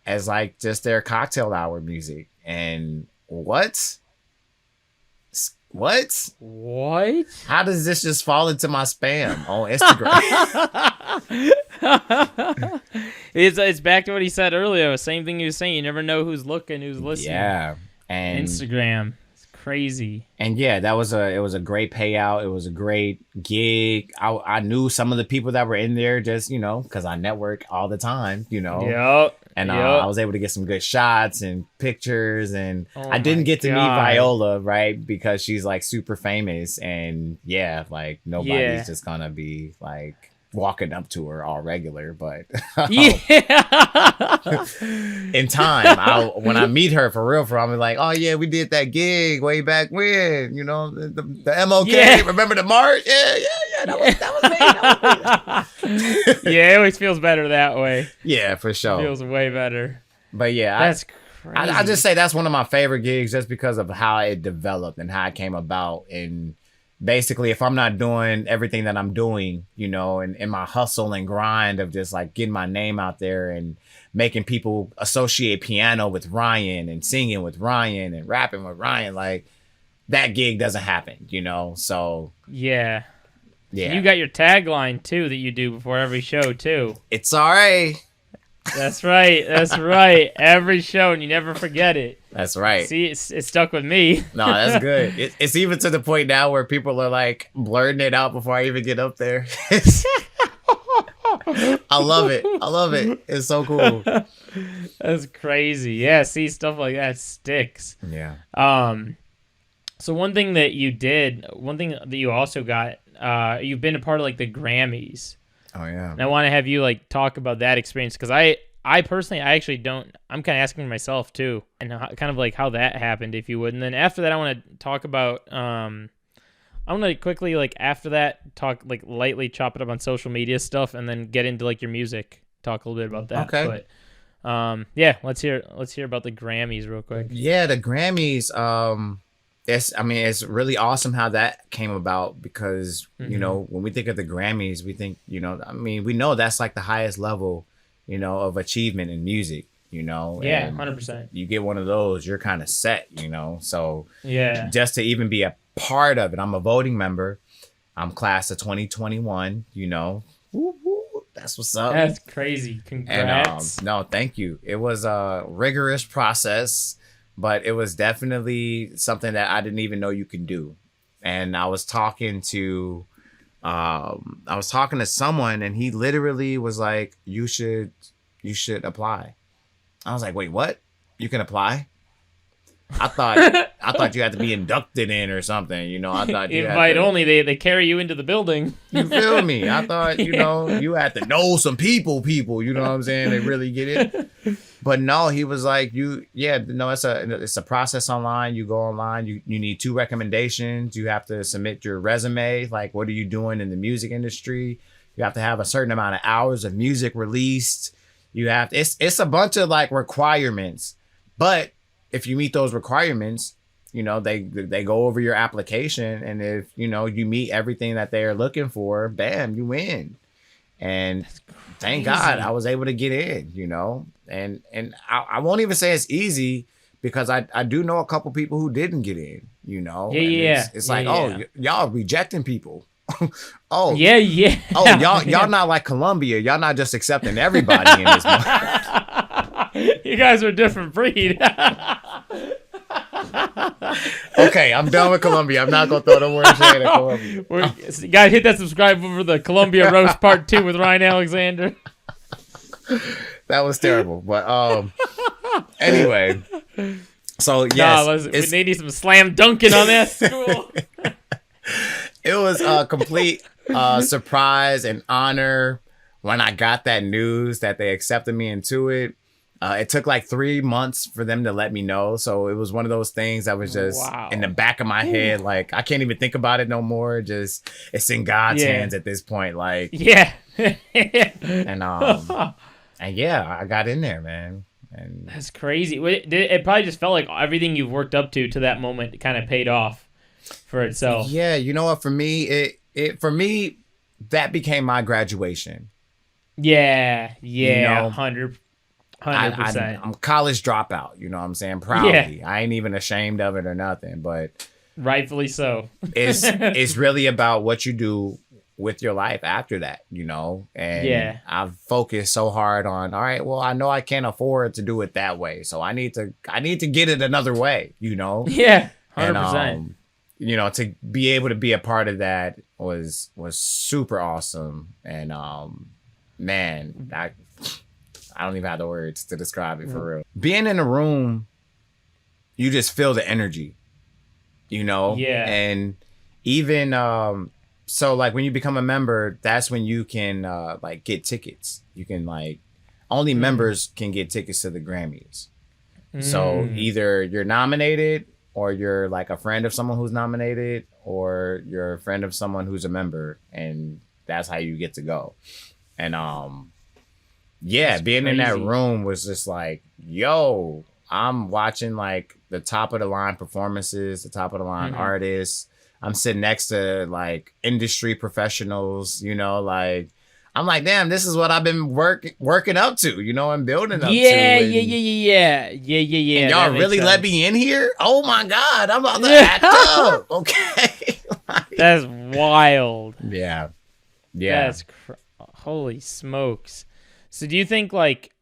as like just their cocktail hour music. And what? How does this just fall into my spam on Instagram? It's back to what he said earlier. Same thing he was saying. You never know who's looking, who's listening. Yeah, and Instagram, it's crazy. And yeah, it was a great payout. It was a great gig. I knew some of the people that were in there just, you know, because I network all the time, you know. Yep. And I was able to get some good shots and pictures. And I my didn't get to meet God. Viola, right? Because she's like super famous. And yeah, like nobody's just going to be like walking up to her all regular. But in time, when I meet her for real, I'm like, oh yeah, we did that gig way back when, you know, the MOK. Yeah. Remember the March? Yeah. That was me. Yeah, it always feels better that way. Yeah, for sure. It feels way better. But yeah, that's crazy. I just say that's one of my favorite gigs just because of how it developed and how it came about. And basically, if I'm not doing everything that I'm doing, you know, and in my hustle and grind of just like getting my name out there and making people associate piano with Ryan and singing with Ryan and rapping with Ryan, like that gig doesn't happen, you know? So yeah. Yeah. You got your tagline too that you do before every show too. It's all right. That's right. That's right. Every show, and you never forget it. That's right. See, it stuck with me. No, that's good. It's even to the point now where people are like blurting it out before I even get up there. I love it. It's so cool. That's crazy. Yeah, see, stuff like that sticks. Yeah. So one thing that you also got, you've been a part of like the Grammys. Oh yeah. And I want to have you like talk about that experience because I personally, I actually don't. I'm kind of asking myself too, and kind of like how that happened, if you would. And then after that, I want to talk about. I want to quickly like after that talk like lightly chop it up on social media stuff, and then get into like your music. Talk a little bit about that. Okay. But yeah, let's hear about the Grammys real quick. Yeah, the Grammys. It's really awesome how that came about because, you know, when we think of the Grammys, we think, you know, we know that's like the highest level, you know, of achievement in music, you know. Yeah, and 100%. You get one of those, you're kind of set, you know. So yeah, just to even be a part of it, I'm a voting member. I'm class of 2021, you know. Woo, woo, that's what's up. That's crazy. Congrats. And no, thank you. It was a rigorous process. But it was definitely something that I didn't even know you could do. And I was talking to someone and he literally was like, you should apply. I was like, wait, what? You can apply? I thought you had to be inducted in or something, you know. I thought you invite only. They carry you into the building. You feel me? I thought, you know, you had to know some people, you know what I'm saying? They really get it. But no, he was like, it's a process online. You go online, you need 2 recommendations. You have to submit your resume. Like, what are you doing in the music industry? You have to have a certain amount of hours of music released. It's a bunch of like requirements. But if you meet those requirements, you know, they go over your application. And if, you know, you meet everything that they're looking for, bam, you win. And thank God I was able to get in, you know. And I won't even say it's easy, because I do know a couple people who didn't get in, you know. Yeah, and yeah. It's like, oh, y'all rejecting people. Oh yeah. Oh, y'all not like Colombia. Y'all not just accepting everybody in this moment. You guys are a different breed. Okay, I'm done with Colombia. I'm not gonna throw no more shade at Colombia. You gotta hit that subscribe for the Colombia roast part 2 with Ryan Alexander. That was terrible, but anyway. So yes, they need some slam dunking on that school. It was a complete surprise and honor when I got that news that they accepted me into it. It took like 3 months for them to let me know. So it was one of those things that was just in the back of my head. Like, I can't even think about it no more. Just, it's in God's hands at this point. Like, yeah. and yeah, I got in there, man. And that's crazy. It probably just felt like everything you've worked up to that moment kind of paid off for itself. Yeah, you know what? For me, for me, that became my graduation. Yeah, you know, 100%. I'm a college dropout, you know what I'm saying? Proudly. Yeah. I ain't even ashamed of it or nothing, but rightfully so. it's really about what you do with your life after that, you know? And I've focused so hard on, all right, well, I know I can't afford to do it that way, so I need to get it another way, you know? Yeah, 100%. And, you know, to be able to be a part of that was super awesome. And man, I don't even have the words to describe it for real. Being in a room, you just feel the energy, you know? Yeah. And even, so like when you become a member, that's when you can like get tickets. You can like, only members can get tickets to the Grammys. So either you're nominated, or you're like a friend of someone who's nominated, or you're a friend of someone who's a member, and that's how you get to go. And yeah, that's being crazy. In that room was just like, yo, I'm watching like the top of the line performances, the top of the line artists. I'm sitting next to like industry professionals, you know, like I'm like, damn, this is what I've been working up to, you know, and building up to. Yeah. And y'all really let me in here? Oh my God, I'm about to act up. Okay. Like, that's wild. Yeah. That's holy smokes. So do you think, like,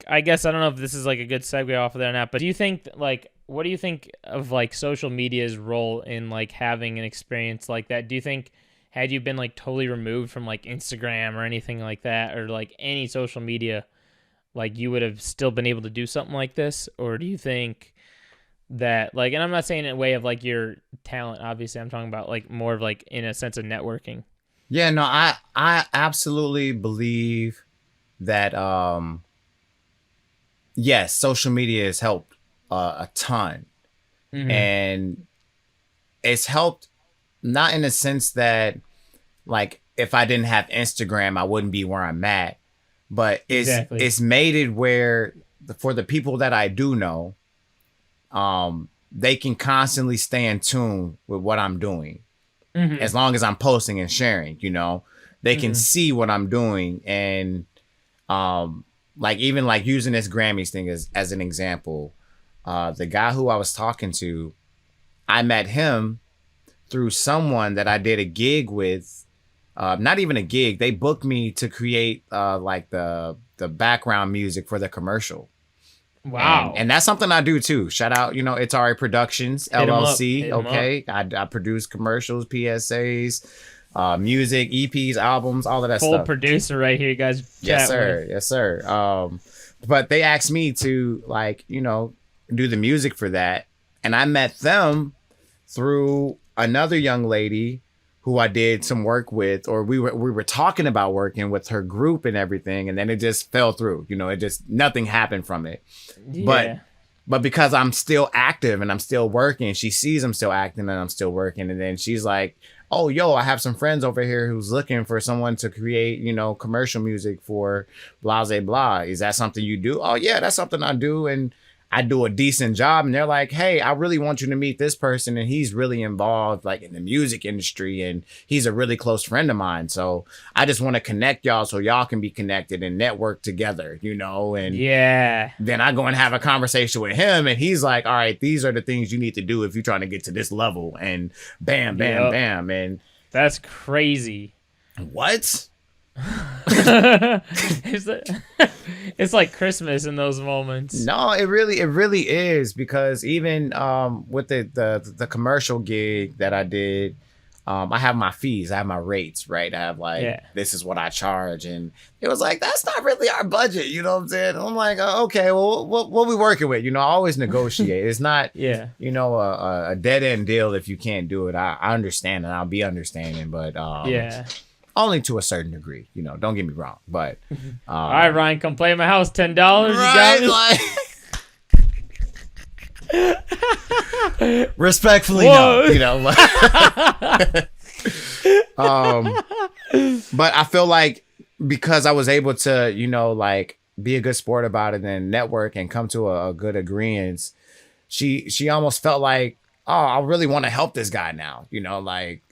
I guess I don't know if this is like a good segue off of there or not, but do you think, like, what do you think of like social media's role in like having an experience like that? Do you think had you been like totally removed from like Instagram or anything like that, or like any social media, like you would have still been able to do something like this? Or do you think that like, and I'm not saying in a way of like your talent, obviously I'm talking about like more of like in a sense of networking. Yeah, no, I absolutely believe that, yes, social media has helped a ton. And it's helped not in the sense that like if I didn't have Instagram, I wouldn't be where I'm at, but it's made it where for the people that I do know, they can constantly stay in tune with what I'm doing. As long as I'm posting and sharing, you know, they can see what I'm doing. And like even like using this Grammys thing as an example, the guy who I was talking to, I met him through someone that I did a gig with. Not even a gig. They booked me to create like the background music for the commercial. Wow. And that's something I do too. Shout out, you know, It's Alright Productions, LLC. Okay. I produce commercials, PSAs, music, EPs, albums, all of that stuff. Full producer right here, you guys. Yes, sir. Yes, sir. But they asked me to like, you know, do the music for that. And I met them through another young lady who I did some work with, or we were talking about working with her group and everything, and then it just fell through. You know, it just nothing happened from it. Yeah. But because I'm still active and I'm still working, she sees I'm still acting and I'm still working, and then she's like, "Oh, yo, I have some friends over here who's looking for someone to create, you know, commercial music for blah blah blah. Is that something you do?" "Oh yeah, that's something I do." And I do a decent job and they're like, hey, I really want you to meet this person and he's really involved like in the music industry and he's a really close friend of mine. So I just want to connect y'all so y'all can be connected and network together, you know? And yeah, then I go and have a conversation with him and he's like, all right, these are the things you need to do if you're trying to get to this level. And bam, bam, Yep. bam. And that's crazy. what? It's like Christmas in those moments. No, it really is, because even with the commercial gig that I did, I have my fees, I have my rates, right? I have like this is what I charge, and it was like that's not really our budget, you know what I'm saying? And I'm like, okay, well, what we working with? You know, I always negotiate. It's not you know a dead end deal if you can't do it. I understand and I'll be understanding, but only to a certain degree, you know. Don't get me wrong, but all right, Ryan, come play at my house. $10. Right, you got like, respectfully, no, you know. But I feel like because I was able to, you know, like be a good sport about it and network and come to a good agreement, she almost felt like, oh, I really want to help this guy now, you know, like.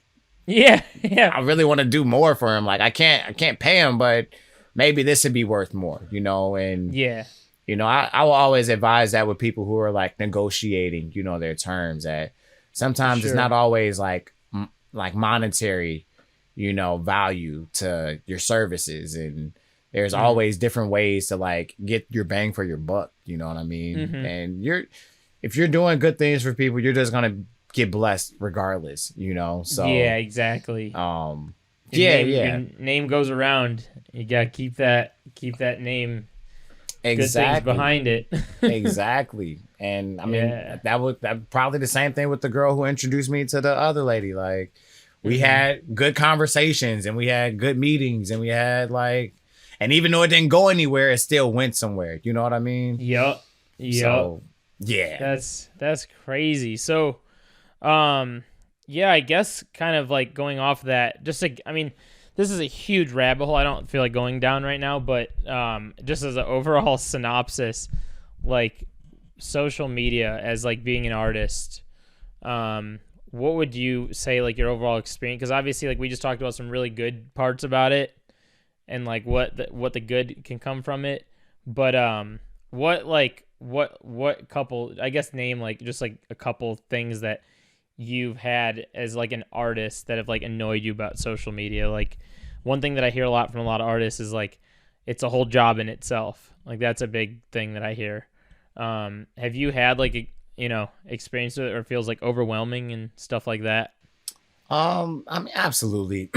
Yeah. I really want to do more for him. Like I can't pay him, but maybe this would be worth more, you know? And you know, I will always advise that with people who are like negotiating, you know, their terms, that sometimes it's not always like monetary, you know, value to your services. And there's always different ways to like get your bang for your buck. You know what I mean? And if you're doing good things for people, you're just going to get blessed regardless, you know? So yeah, exactly. Your name goes around. You gotta keep that name. Exactly. Good things behind it. Exactly. And I mean that probably the same thing with the girl who introduced me to the other lady. Like we had good conversations and we had good meetings and we had like, and even though it didn't go anywhere, it still went somewhere. You know what I mean? Yep. So yeah. That's crazy. So I guess kind of like going off that, just like, I mean, this is a huge rabbit hole I don't feel like going down right now, but just as an overall synopsis, like social media as like being an artist, what would you say like your overall experience? Because obviously like we just talked about some really good parts about it and like what the good can come from it, but what couple, I guess, name like just like a couple things that you've had as like an artist that have like annoyed you about social media. Like one thing that I hear a lot from a lot of artists is like it's a whole job in itself. Like that's a big thing that I hear. Have you had like a, you know, experience with it, or feels like overwhelming and stuff like that? I mean, absolutely.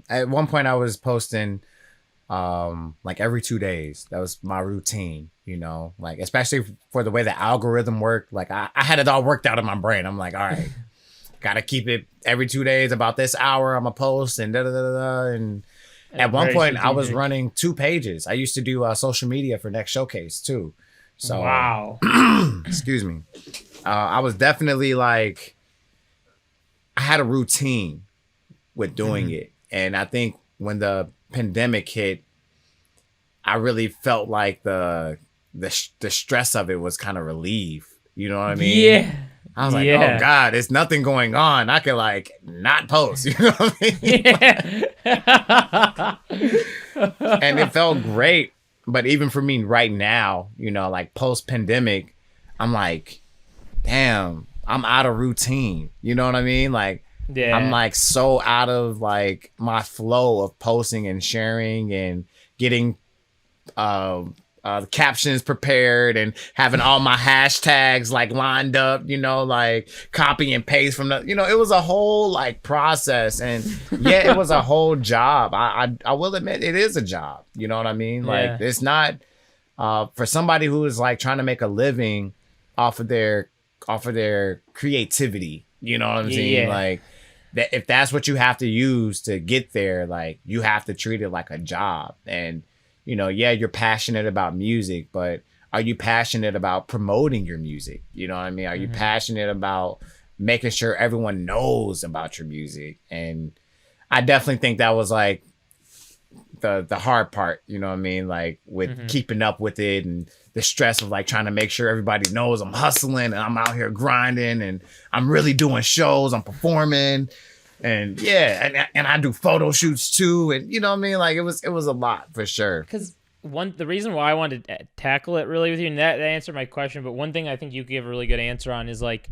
At one point I was posting like every 2 days. That was my routine, you know, like especially for the way the algorithm worked. Like I had it all worked out in my brain. I'm like, all right, gotta keep it every 2 days about this hour. I'm a post and and at one point I was running 2 pages. I used to do social media for Next Showcase too. So wow. Excuse me. I was definitely like, I had a routine with doing it. And I think when the pandemic hit, I really felt like the stress of it was kind of relieved. You know what I mean? Yeah. I was like, oh God, there's nothing going on. I could like not post. You know what I mean? And it felt great. But even for me right now, you know, like post pandemic, I'm like, damn, I'm out of routine. You know what I mean? Like, I'm like so out of like my flow of posting and sharing and getting captions prepared and having all my hashtags like lined up, you know, like copy and paste from the, you know, it was a whole like process. And yeah, it was a whole job. I will admit it is a job. You know what I mean? Like it's not for somebody who is like trying to make a living off of their creativity. You know what I'm saying? Like that, if that's what you have to use to get there, like you have to treat it like a job. And you know, yeah, you're passionate about music, but are you passionate about promoting your music? You know what I mean? Are you passionate about making sure everyone knows about your music? And I definitely think that was like the hard part, you know what I mean? Like with keeping up with it and the stress of like trying to make sure everybody knows I'm hustling and I'm out here grinding and I'm really doing shows, I'm performing. And yeah, and I do photo shoots too. And you know what I mean? Like it was a lot for sure. Because the reason why I wanted to tackle it really with you, and that answered my question, but one thing I think you give a really good answer on is like,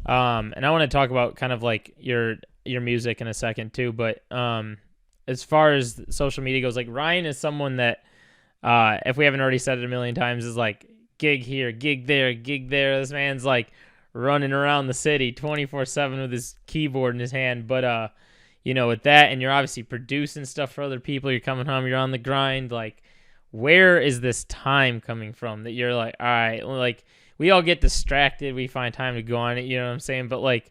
and I want to talk about kind of like your music in a second too, but as far as social media goes, like Ryan is someone that, if we haven't already said it a million times, is like gig here, gig there, gig there. This man's like running around the city 24/7 with his keyboard in his hand. But you know, with that, and you're obviously producing stuff for other people, you're coming home, you're on the grind. Like, where is this time coming from that you're like, all right, like we all get distracted, we find time to go on it, you know what I'm saying? But like,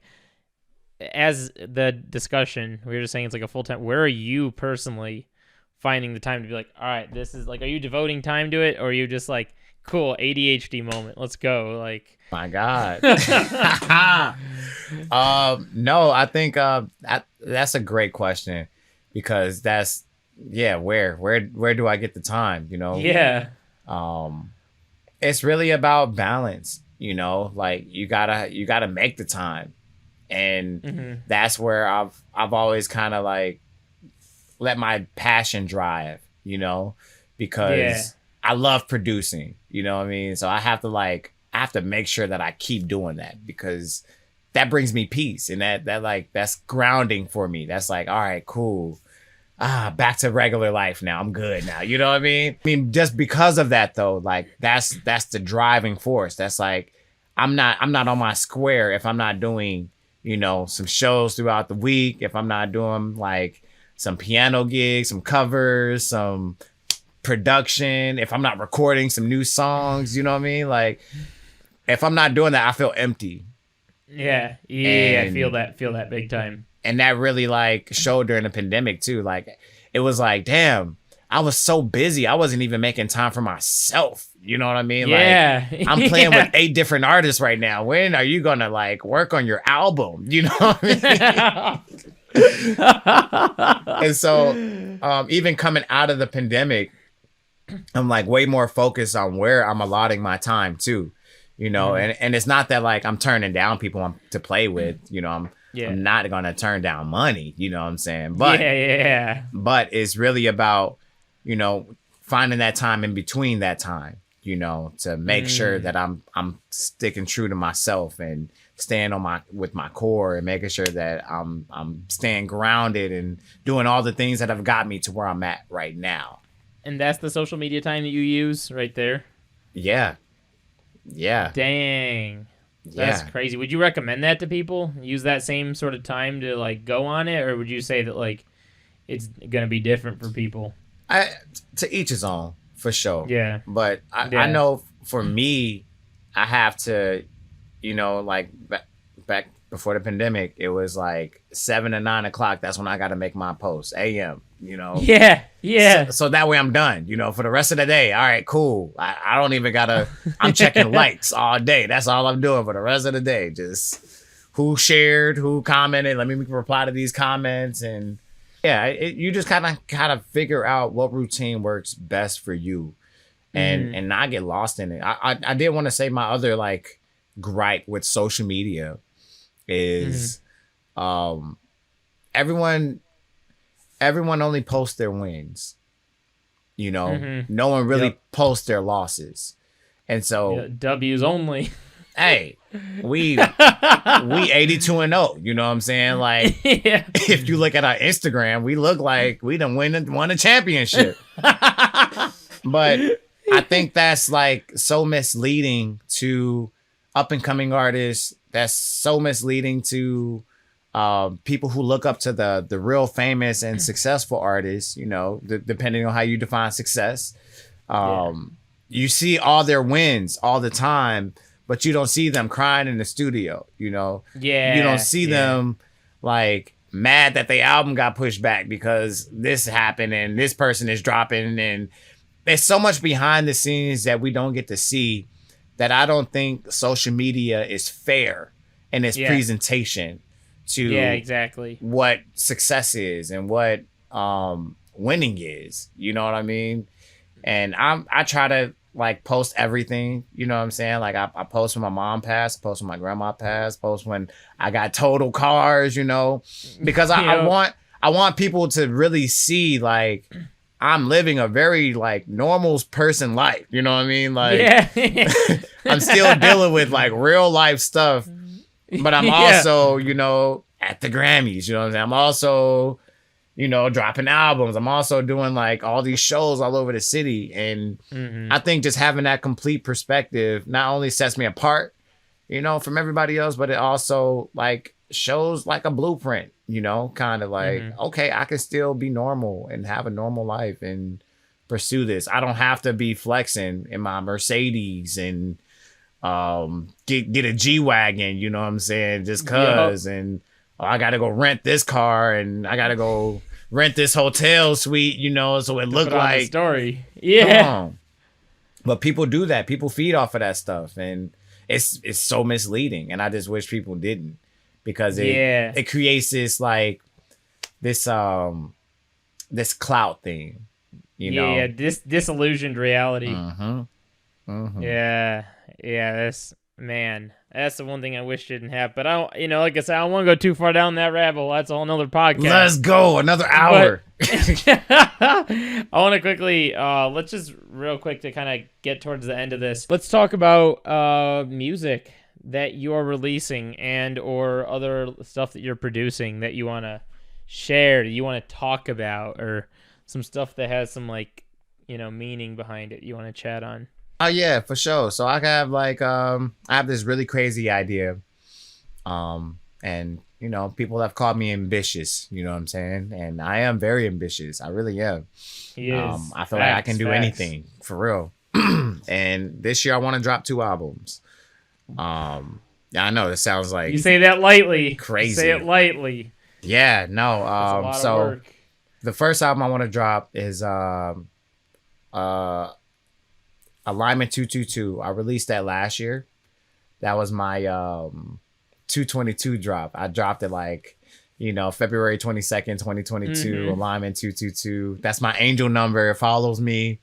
as the discussion, we were just saying it's like a full time. Where are you personally finding the time to be like, all right, this is like, are you devoting time to it, or are you just like, cool, ADHD moment, let's go? Like, my God. No, I think that's a great question, because that's where do I get the time, you know? Yeah. It's really about balance, you know, like you gotta make the time. And that's where I've always kind of like let my passion drive, you know, because I love producing, you know what I mean? So I have to make sure that I keep doing that, because that brings me peace, and that's grounding for me. That's like, all right, cool. Back to regular life now. I'm good now. You know what I mean? I mean, just because of that though, like that's the driving force. That's like, I'm not on my square if I'm not doing, you know, some shows throughout the week, if I'm not doing like some piano gigs, some covers, some production, if I'm not recording some new songs, you know what I mean? Like, if I'm not doing that, I feel empty. Yeah. I feel that big time. And that really like showed during the pandemic too. Like, it was like, damn, I was so busy. I wasn't even making time for myself. You know what I mean? Yeah. Like, I'm playing with 8 different artists right now. When are you going to like work on your album? You know what I mean? And so even coming out of the pandemic, I'm like way more focused on where I'm allotting my time too, you know, and it's not that like I'm turning down people to play with, you know, I'm not going to turn down money, you know what I'm saying? But but it's really about, you know, finding that time in between that time, you know, to make sure that I'm sticking true to myself and staying on with my core, and making sure that I'm staying grounded and doing all the things that have got me to where I'm at right now. And that's the social media time that you use right there? Yeah. Dang. That's crazy. Would you recommend that to people? Use that same sort of time to like go on it? Or would you say that like it's going to be different for people? To each his own, for sure. Yeah. But I know for me, I have to, you know, like back before the pandemic, it was like 7 to 9 o'clock. That's when I got to make my post, AM, you know? Yeah. So that way I'm done, you know, for the rest of the day. All right, cool. I don't even I'm checking likes all day. That's all I'm doing for the rest of the day. Just who shared, who commented. Let me reply to these comments. And you just kind of figure out what routine works best for you, and not get lost in it. I did want to say my other like gripe with social media is everyone only posts their wins, you know. No one really posts their losses, and so W's only. Hey, we 82-0, you know what I'm saying? Like, if you look at our Instagram, we look like we done won a championship. But I think that's like so misleading to up and coming artists. That's so misleading to people who look up to the real famous and successful artists, you know, depending on how you define success. You see all their wins all the time, but you don't see them crying in the studio, you know? You don't see them like mad that the album got pushed back because this happened and this person is dropping. And there's so much behind the scenes that we don't get to see, that I don't think social media is fair in its presentation to exactly what success is and what winning is. You know what I mean? And I try to like post everything. You know what I'm saying? Like I post when my mom passed, post when my grandma passed, post when I got total cars. You know, because I want people to really see like I'm living a very like normal person life. You know what I mean? Like I'm still dealing with like real life stuff, but I'm also, you know, at the Grammys. You know what I'm saying? I'm also, you know, dropping albums. I'm also doing like all these shows all over the city. And I think just having that complete perspective not only sets me apart, you know, from everybody else, but it also like shows like a blueprint, you know, kind of like, okay, I can still be normal and have a normal life and pursue this. I don't have to be flexing in my Mercedes and get a G-Wagon, you know what I'm saying? Just cause. And I got to go rent this car and I got to go rent this hotel suite, you know, so it looked like the story. Yeah. But people do that. People feed off of that stuff. And it's so misleading. And I just wish people didn't, because it creates this like this clout thing, you know? Yeah. Disillusioned reality. Yeah. That's the one thing I wish didn't happen. But I don't, you know, like I said, I don't want to go too far down that rabbit hole. That's a whole nother podcast. Let's go another hour. I want to quickly, let's just real quick to kind of get towards the end of this. Let's talk about music that you are releasing and or other stuff that you're producing that you want to share, that you want to talk about, or some stuff that has some like, you know, meaning behind it you want to chat on. Oh yeah, for sure. So I have like I have this really crazy idea. And you know, people have called me ambitious, you know what I'm saying? And I am very ambitious. I really am. He is. I feel like I can do anything, for real. And this year I want to drop 2 albums. I know it sounds like you say that lightly. Crazy. You say it lightly. Yeah, no. That's a lot so of work. The first album I want to drop is Alignment 222. I released that last year. That was my 222 drop. I dropped it like, you know, February 22nd, 2022. Alignment 222. That's my angel number. It follows me.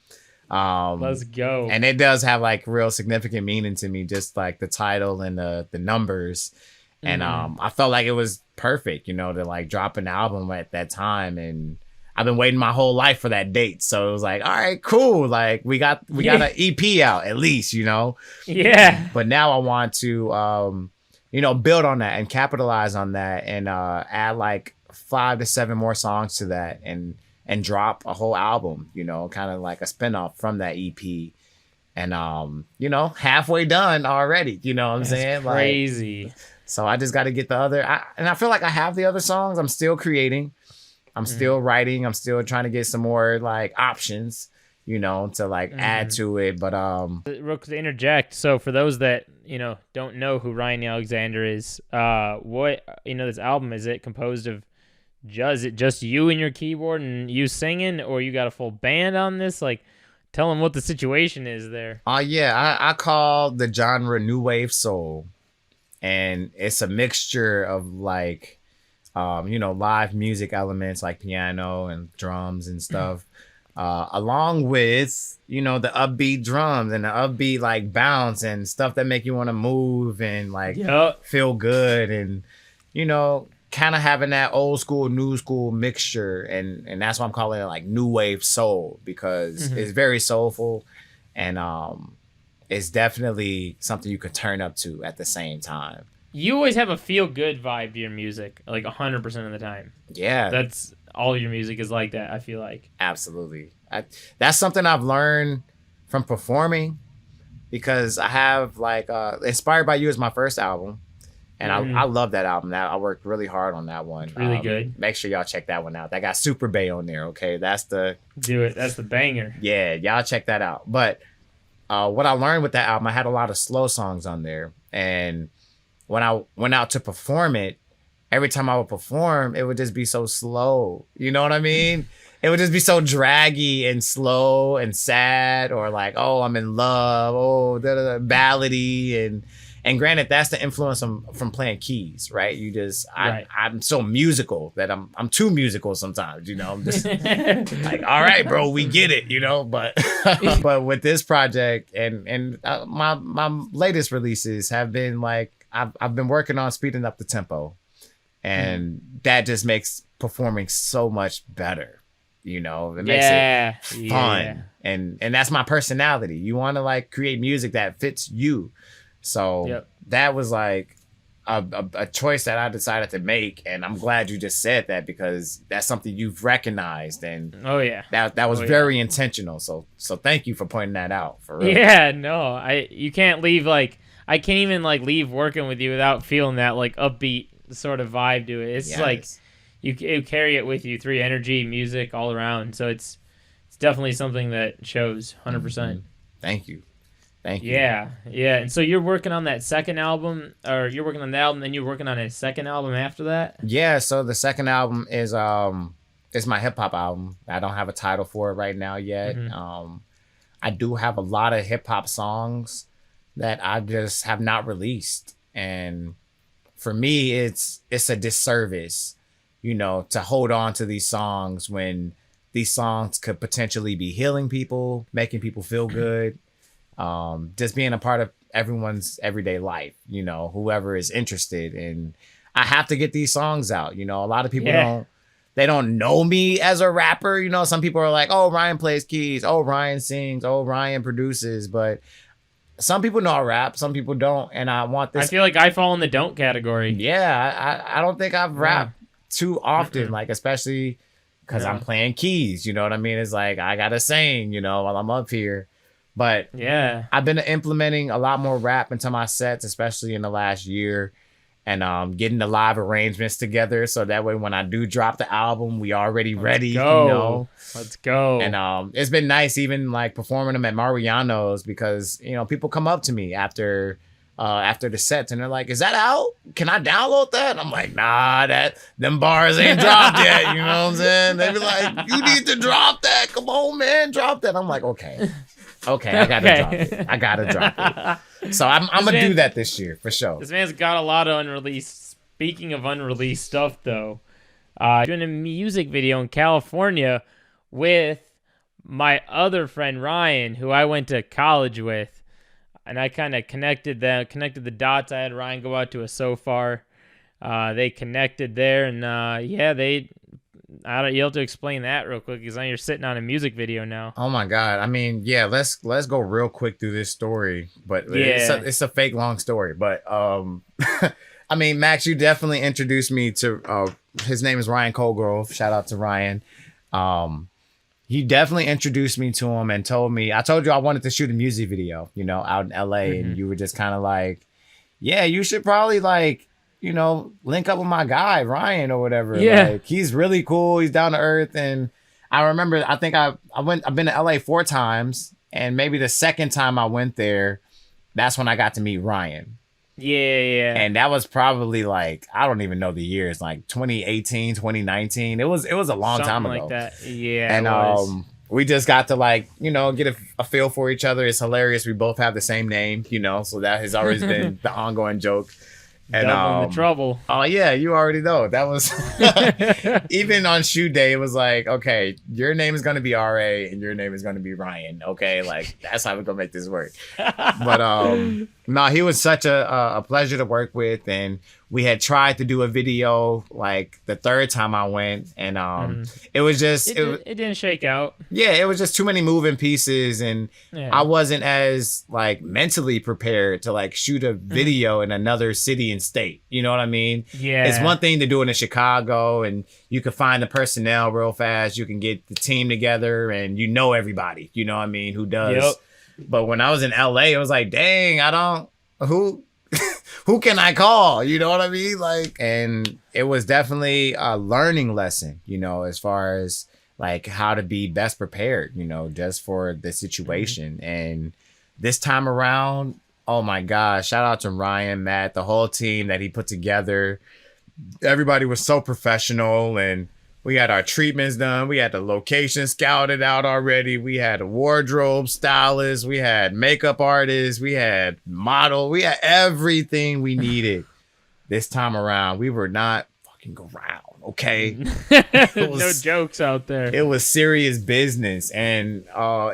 Let's go. And it does have like real significant meaning to me, just like the title and the numbers. And I felt like it was perfect, you know, to like drop an album at that time. And I've been waiting my whole life for that date. So it was like, all right, cool. Like we got an EP out at least, you know? Yeah. But now I want to, you know, build on that and capitalize on that and add like 5 to 7 more songs to that and drop a whole album, you know, kind of like a spinoff from that EP. And, you know, halfway done already, you know what I'm saying? Crazy. Like, so I just got to get the other, and I feel like I have the other songs. I'm still creating. I'm still writing. I'm still trying to get some more like options, you know, to like add to it. But real quick to interject. So for those that, you know, don't know who Ryan Alexander is, what, you know, this album, is it composed of just you and your keyboard and you singing, or you got a full band on this? Like, tell them what the situation is there. Yeah, I call the genre new wave soul, and it's a mixture of like, you know, live music elements like piano and drums and stuff, along with, you know, the upbeat drums and the upbeat like bounce and stuff that make you want to move and like feel good, and, you know, kind of having that old school, new school mixture. And that's why I'm calling it like new wave soul, because it's very soulful, and it's definitely something you could turn up to at the same time. You always have a feel-good vibe to your music, like 100% of the time. Yeah. That's all your music is like that, I feel like. Absolutely. That's something I've learned from performing, because I have like Inspired by You is my first album, and I love that album. I worked really hard on that one. It's really good. Make sure y'all check that one out. That got Super Bay on there, okay? That's the... Do it. That's the banger. Yeah, y'all check that out. But what I learned with that album, I had a lot of slow songs on there, and when I went out to perform it, every time I would perform, it would just be so slow. You know what I mean? It would just be so draggy and slow and sad, or like, oh, I'm in love, oh, ballady, and And granted, that's the influence from playing keys, right? I'm so musical that I'm too musical sometimes, you know. I'm just like, all right, bro, we get it, you know. But but with this project and my latest releases have been like I've been working on speeding up the tempo, and that just makes performing so much better. You know, it makes it fun, and that's my personality. You want to like create music that fits you. So that was like a choice that I decided to make, and I'm glad you just said that because that's something you've recognized, and that was very intentional. So thank you for pointing that out. For real. Yeah, no, you can't leave like I can't even like leave working with you without feeling that like upbeat sort of vibe to it. It's like you carry it with you through energy, music, all around. So it's definitely something that shows 100%. Thank you. Yeah. And so you're working on that second album, or you're working on the album, then you're working on a second album after that? Yeah, so the second album is my hip hop album. I don't have a title for it right now yet. I do have a lot of hip hop songs that I just have not released. And for me, it's a disservice, you know, to hold on to these songs when these songs could potentially be healing people, making people feel good. Just being a part of everyone's everyday life, you know, whoever is interested. And I have to get these songs out. You know, a lot of people don't know me as a rapper. You know, some people are like, oh, Ryan plays keys. Oh, Ryan sings. Oh, Ryan produces. But some people know I rap. Some people don't. And I want this. I feel like I fall in the don't category. Yeah. I don't think I've rapped too often, like, especially because I'm playing keys. You know what I mean? It's like, I got to sing, you know, while I'm up here. But I've been implementing a lot more rap into my sets, especially in the last year, and getting the live arrangements together so that way when I do drop the album, we already ready. You know, let's go. And it's been nice even like performing them at Mariano's because you know people come up to me after the sets and they're like, "Is that out? Can I download that?" And I'm like, "Nah, them bars ain't dropped yet." You know what I'm saying? They be like, "You need to drop that. Come on, man, drop that." I'm like, "Okay." I gotta drop it. So I'm gonna do that this year for sure. This man's got a lot of unreleased. Speaking of unreleased stuff, though, doing a music video in California with my other friend Ryan, who I went to college with, and I kind of connected the dots. I had Ryan go out to a So Far. They connected there, and you'll have to explain that real quick because you're sitting on a music video now. Oh my God. I mean, yeah, let's go real quick through this story, but it's a fake long story. But I mean, Max, you definitely introduced me to his name is Ryan Colgrove. Shout out to Ryan. He definitely introduced me to him and told me, I told you I wanted to shoot a music video, you know, out in LA, and you were just kind of like, yeah, you should probably like, you know, link up with my guy, Ryan or whatever. Yeah. Like, he's really cool. He's down to earth. And I remember, I think I've been to LA 4 times. And maybe the second time I went there, that's when I got to meet Ryan. Yeah. And that was probably like, I don't even know the years, like 2018, 2019. It was a long Something time ago. like that. Yeah. And we just got to like, you know, get a feel for each other. It's hilarious. We both have the same name, you know, so that has always been the ongoing joke. And the trouble. Oh yeah, you already know. That was even on shoot day, it was like, okay, your name is gonna be RA and your name is gonna be Ryan. Okay, like that's how we're gonna make this work. But no, he was such a pleasure to work with, and we had tried to do a video like the third time I went, and it was just it didn't shake out. Yeah, it was just too many moving pieces, and I wasn't as like mentally prepared to like shoot a video in another city and state. You know what I mean? Yeah. It's one thing to do it in Chicago, and you can find the personnel real fast. You can get the team together, and you know everybody. You know what I mean? Who does? Yep. But when I was in LA, it was like, dang, who can I call? You know what I mean? Like, and it was definitely a learning lesson, you know, as far as like how to be best prepared, you know, just for the situation. And this time around, oh my gosh, shout out to Ryan, Matt, the whole team that he put together. Everybody was so professional, and We had our treatments done. We had the location scouted out already. We had a wardrobe stylist. We had makeup artists. We had model. We had everything we needed this time around. We were not fucking around, okay? No jokes out there. It was serious business, and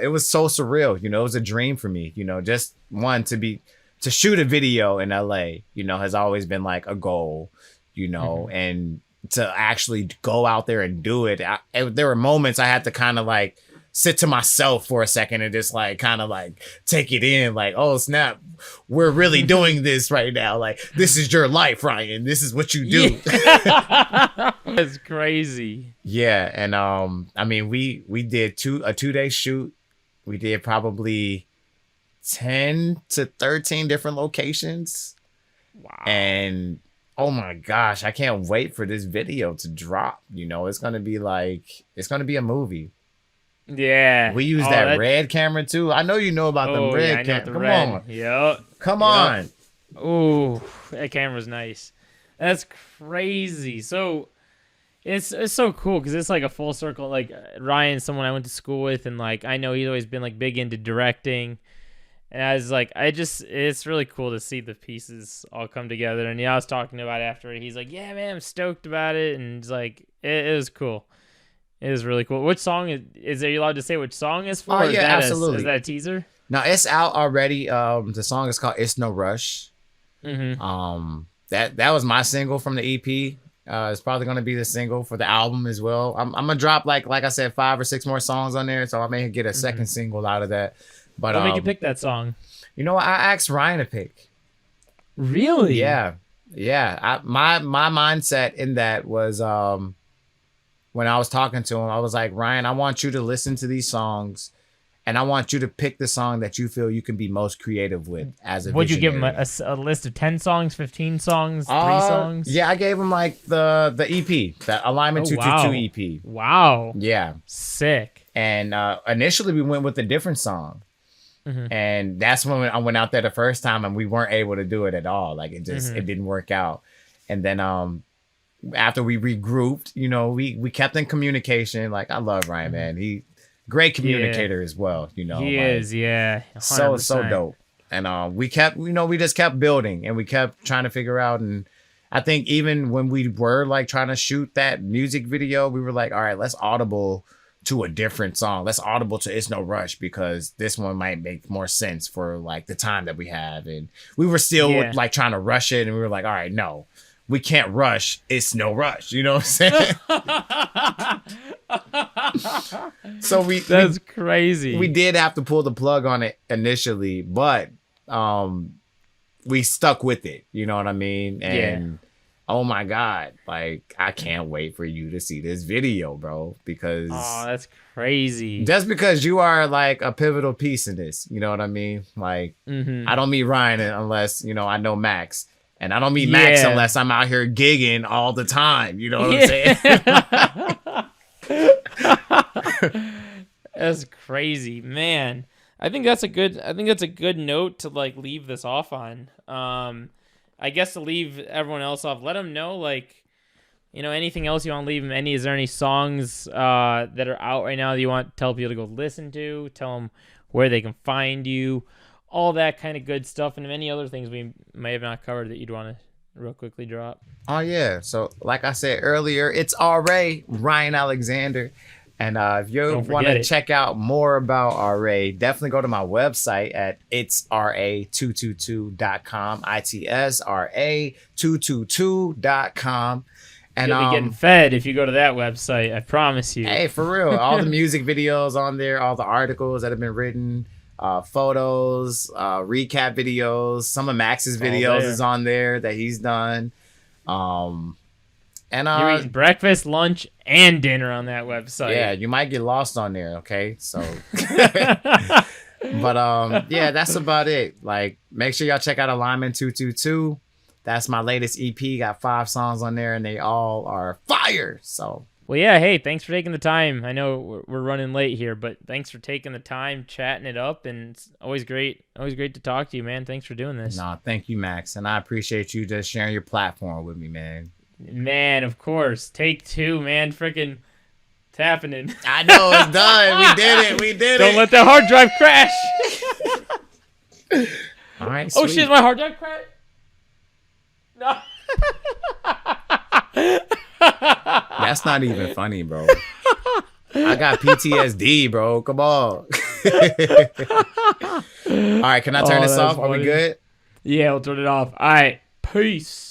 it was so surreal. You know, it was a dream for me. You know, just one to shoot a video in LA. You know, has always been like a goal. You know, and to actually go out there and do it. There were moments I had to kind of like sit to myself for a second and just like kind of like take it in, like, oh snap, we're really doing this right now. Like, this is your life, Ryan. This is what you do. Yeah. That's crazy. Yeah, and I mean, we did a 2-day shoot. We did probably 10 to 13 different locations. Wow. And oh my gosh, I can't wait for this video to drop. You know, it's gonna be a movie. Yeah. We use that red camera too. I know you know about the red camera. Come on. Yep. Come on. Oh, that camera's nice. That's crazy. So it's so cool because it's like a full circle. Like Ryan's someone I went to school with, and like I know he's always been like big into directing. And I was like, it's really cool to see the pieces all come together. And yeah, I was talking about it after it. He's like, yeah, man, I'm stoked about it. And it's like, it was cool. It was really cool. Which song is are you allowed to say which song is for? Oh, yeah, absolutely. Is that a teaser? No, it's out already. The song is called It's No Rush. Mm-hmm. That was my single from the EP. It's probably going to be the single for the album as well. I'm going to drop, like I said, 5 or 6 more songs on there. So I may get a second single out of that. But what made you pick that song? You know what? I asked Ryan to pick. Really? Yeah. My mindset in that was when I was talking to him, I was like, Ryan, I want you to listen to these songs, and I want you to pick the song that you feel you can be most creative with as a Would you give him visionary. a list of 10 songs, 15 songs, 3 songs? Yeah, I gave him like the EP, the Alignment 222 EP. Wow. Yeah. Sick. And initially we went with a different song. And that's when I went out there the first time and we weren't able to do it at all. Like it didn't work out. And then after we regrouped, you know, we kept in communication. Like, I love Ryan, man. He great communicator as well, you know. He is, yeah. 100%. So percent. dope. And we kept, you know, we just kept building and we kept trying to figure out. And I think even when we were like trying to shoot that music video, we were like, all right, let's audible to a different song. Let's audible to It's No Rush because this one might make more sense for like the time that we have. And we were still like trying to rush it, and we were like, all right, no, we can't rush It's No Rush. You know what I'm saying? So that's crazy. We did have to pull the plug on it initially, but we stuck with it. You know what I mean? And oh my God, like, I can't wait for you to see this video, bro, because that's crazy. Just because you are like a pivotal piece in this, you know what I mean? Like, I don't meet Ryan unless, you know, I know Max, and I don't meet Max unless I'm out here gigging all the time. You know what I'm saying? That's crazy, man. I think that's a good note to like leave this off on. I guess to leave everyone else off, let them know, like, you know, anything else you want to leave them. Is there any songs that are out right now that you want to tell people to go listen to? Tell them where they can find you, all that kind of good stuff, and any other things we may have not covered that you'd want to real quickly drop. Oh yeah, so like I said earlier, it's RA Ryan Alexander. And if you want to check out more about RA, definitely go to my website at itsra222.com, itsra222.com. And you'll be getting fed if you go to that website, I promise you. Hey, for real. All the music videos on there, all the articles that have been written, photos, recap videos. Some of Max's videos is on there that he's done. And you're eating breakfast, lunch, and dinner on that website. Yeah, you might get lost on there, okay? So but yeah, that's about it. Like, make sure y'all check out Alignment 222. That's my latest EP. Got 5 songs on there and they all are fire. So well, yeah, hey, thanks for taking the time. I know we're running late here, but thanks for taking the time, chatting it up, and it's always great to talk to you, man. Thanks for doing this. No, thank you, Max, and I appreciate you just sharing your platform with me, man. Man, of course. Take two, man. Freaking it's happening. I know it's done. We did it. We did Don't it. let the hard drive crash. All right. Oh Sweet. shit, my hard drive crash. No. That's not even funny, bro. I got PTSD, bro. Come on. All right. Can I turn this off? Are we funny. good? Yeah, we'll turn it off. All right. Peace.